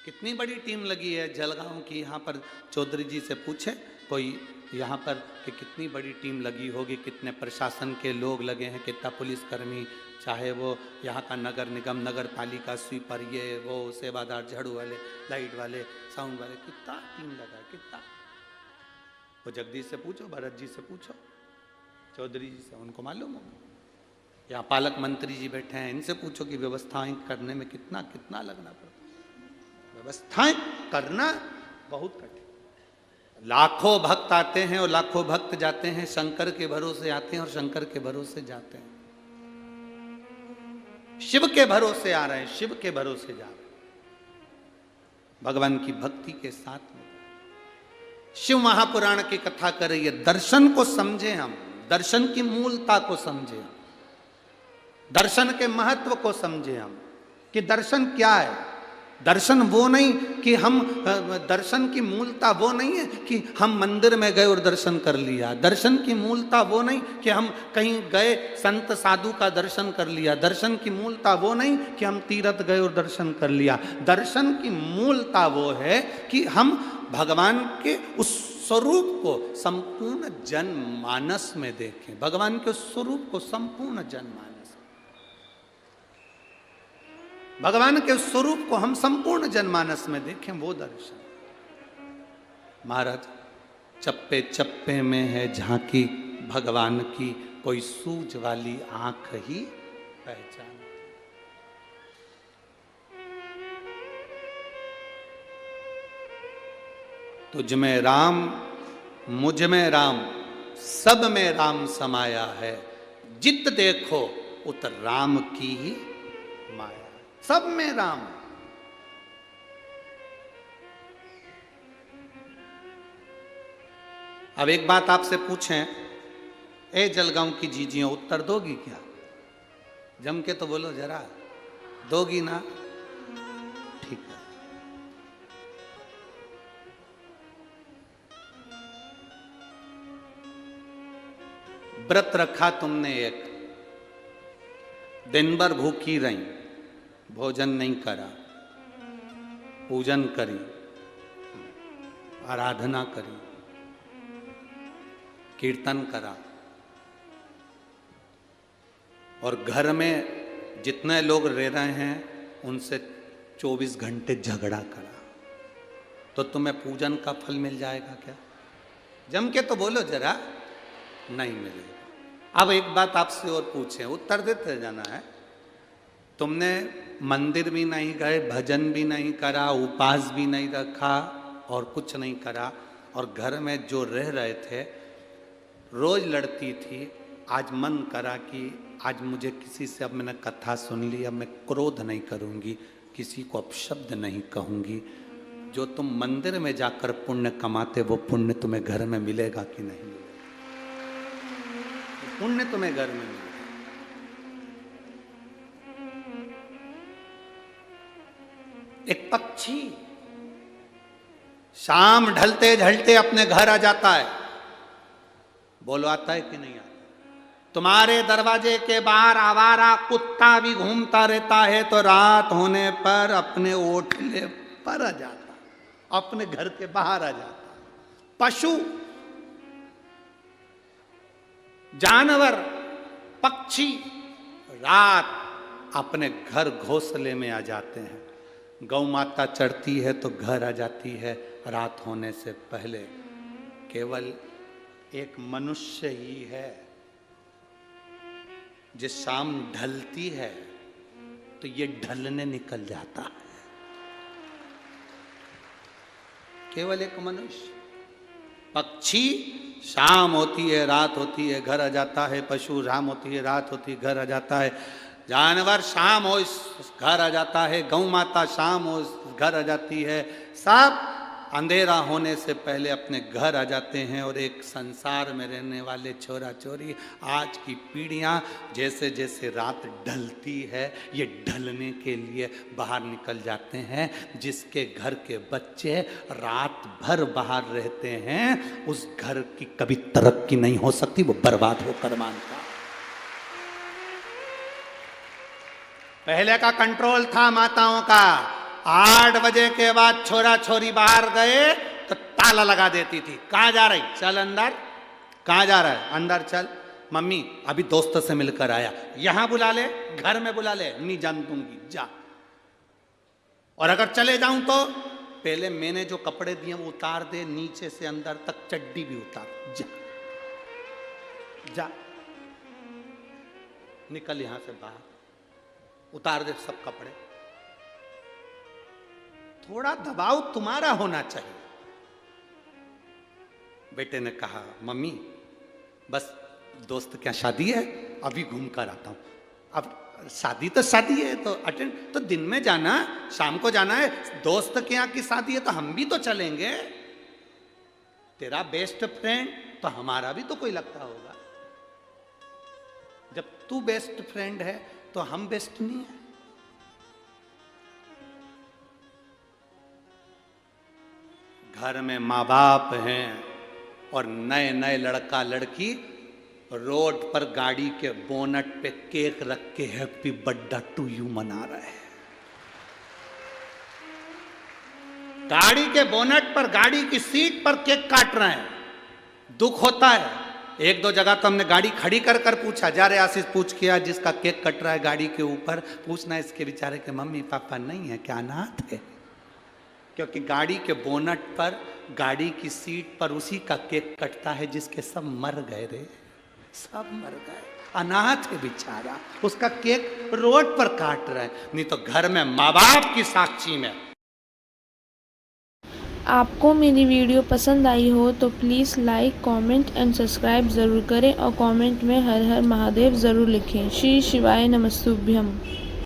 कितनी बड़ी टीम लगी है जलगांव की, यहाँ पर चौधरी जी से पूछे कोई यहाँ पर कि कितनी बड़ी टीम लगी होगी, कितने प्रशासन के लोग लगे हैं, कितना पुलिसकर्मी, चाहे वो यहाँ का नगर निगम, नगर पालिका, स्वीपर, ये वो, सेवादार, झाड़ू वाले, लाइट वाले, साउंड वाले, कितना टीम लगा, कितना। वो जगदीश से पूछो, भरत जी से पूछो, चौधरी जी से, उनको मालूम होगा। यहाँ पालक मंत्री जी बैठे हैं, इनसे पूछो कि व्यवस्थाएं करने में कितना कितना लगना पड़ता। व्यवस्थाएं करना बहुत कठिन। लाखों भक्त आते हैं और लाखों भक्त जाते हैं, शंकर के भरोसे आते हैं और शंकर के भरोसे जाते हैं। शिव के भरोसे आ रहे हैं, शिव के भरोसे जा रहे हैं, भगवान की भक्ति के साथ में। शिव महापुराण की कथा कर रही है। दर्शन को समझे हम, दर्शन की मूलता को समझे हम, दर्शन के महत्व को समझे हम कि दर्शन क्या है। दर्शन वो नहीं कि हम, दर्शन की मूलता वो नहीं है कि हम मंदिर में गए और दर्शन कर लिया। दर्शन की मूलता वो नहीं कि हम कहीं गए संत साधु का दर्शन कर लिया। दर्शन की मूलता वो नहीं कि हम तीर्थ गए और दर्शन कर लिया। दर्शन की मूलता वो है कि हम भगवान के उस स्वरूप को संपूर्ण जनमानस में देखें, भगवान के उस स्वरूप को संपूर्ण जनमानस, भगवान के स्वरूप को हम संपूर्ण जनमानस में देखें, वो दर्शन। महाराज, चप्पे चप्पे में है झांकी भगवान की, कोई सूझ वाली आंख ही पहचान। तुझ में राम, मुझ में राम, सब में राम समाया है। जित देखो उत राम की ही माया, सब में राम। अब एक बात आपसे पूछें, ए जलगांव की जीजियों, उत्तर दोगी क्या? जम के तो बोलो जरा, दोगी ना? ठीक है। व्रत रखा तुमने एक, दिन भर भूखी रही, भोजन नहीं करा, पूजन करी, आराधना करी, कीर्तन करा, और घर में जितने लोग रह रहे हैं उनसे 24 घंटे झगड़ा करा, तो तुम्हें पूजन का फल मिल जाएगा क्या? जम के तो बोलो जरा। नहीं मिलेगा। अब एक बात आपसे और पूछें, उत्तर देते जाना है। तुमने मंदिर भी नहीं गए, भजन भी नहीं करा, उपवास भी नहीं रखा और कुछ नहीं करा, और घर में जो रह रहे थे रोज लड़ती थी, आज मन करा कि आज मुझे किसी से, अब मैंने कथा सुन ली, अब मैं क्रोध नहीं करूंगी, किसी को अपशब्द नहीं कहूंगी। जो तुम मंदिर में जाकर पुण्य कमाते वो पुण्य तुम्हें घर में मिलेगा कि नहीं मिलेगा? पुण्य तुम्हें घर में मिलेगा। एक पक्षी शाम ढलते ढलते अपने घर आ जाता है, बोलो आता है कि नहीं आता? तुम्हारे दरवाजे के बाहर आवारा कुत्ता भी घूमता रहता है तो रात होने पर अपने ओठले पर आ जाता, अपने घर के बाहर आ जाता। पशु, जानवर, पक्षी रात अपने घर घोंसले में आ जाते हैं। गौ माता चढ़ती है तो घर आ जाती है रात होने से पहले। केवल एक मनुष्य ही है जिस शाम ढलती है तो ये ढलने निकल जाता है। केवल एक मनुष्य। पक्षी शाम होती है रात होती है घर आ जाता है, पशु शाम होती है रात होती है घर आ जाता है, जानवर शाम हो घर आ जाता है, गौ माता शाम हो घर आ जाती है, सब अंधेरा होने से पहले अपने घर आ जाते हैं। और एक संसार में रहने वाले छोरा छोरी, आज की पीढ़ियां जैसे जैसे रात ढलती है ये ढलने के लिए बाहर निकल जाते हैं। जिसके घर के बच्चे रात भर बाहर रहते हैं उस घर की कभी तरक्की नहीं हो सकती, वो बर्बाद होकर मानता। पहले का कंट्रोल था माताओं का, 8 बजे के बाद छोरा छोरी बाहर गए तो ताला लगा देती थी। कहाँ जा रही? चल अंदर। कहाँ जा रहा है? अंदर चल। मम्मी अभी दोस्त से मिलकर आया, यहां बुला ले, घर में बुला ले, नहीं जान दूंगी, जा। और अगर चले जाऊं तो पहले मैंने जो कपड़े दिए वो उतार दे, नीचे से अंदर तक चड्डी भी उतार, जा जा, निकल यहां से बाहर, उतार दे सब कपड़े। थोड़ा दबाव तुम्हारा होना चाहिए। बेटे ने कहा मम्मी बस दोस्त क्या शादी है, अभी घूम कर आता हूं। अब शादी तो शादी है तो अटेंड, तो दिन में जाना, शाम को जाना है, दोस्त के यहाँ की शादी है तो हम भी तो चलेंगे। तेरा बेस्ट फ्रेंड तो हमारा भी तो कोई लगता होगा। जब तू बेस्ट फ्रेंड है तो हम बेस्ट नहीं है। घर में माँ बाप हैं और नए नए लड़का लड़की रोड पर गाड़ी के बोनट पे केक रख के हैप्पी बर्थडे टू यू मना रहे हैं। गाड़ी के बोनट पर, गाड़ी की सीट पर केक काट रहे हैं। दुख होता है। 1-2 जगह तो हमने गाड़ी खड़ी कर कर पूछा, जा रे आशीष पूछ किया, जिसका केक कट रहा है गाड़ी के ऊपर, पूछना इसके बेचारे के मम्मी पापा नहीं है क्या, अनाथ है? क्योंकि गाड़ी के बोनट पर, गाड़ी की सीट पर उसी का केक कटता है जिसके सब मर गए रे, सब मर गए, अनाथ है बेचारा, उसका केक रोड पर काट रहा है। नहीं तो घर में माँ बाप की साक्षी में। आपको मेरी वीडियो पसंद आई हो तो please like, comment and subscribe ज़रूर करें और कमेंट में हर हर महादेव ज़रूर लिखें। श्री शिवाय नमस्तुभ्यम।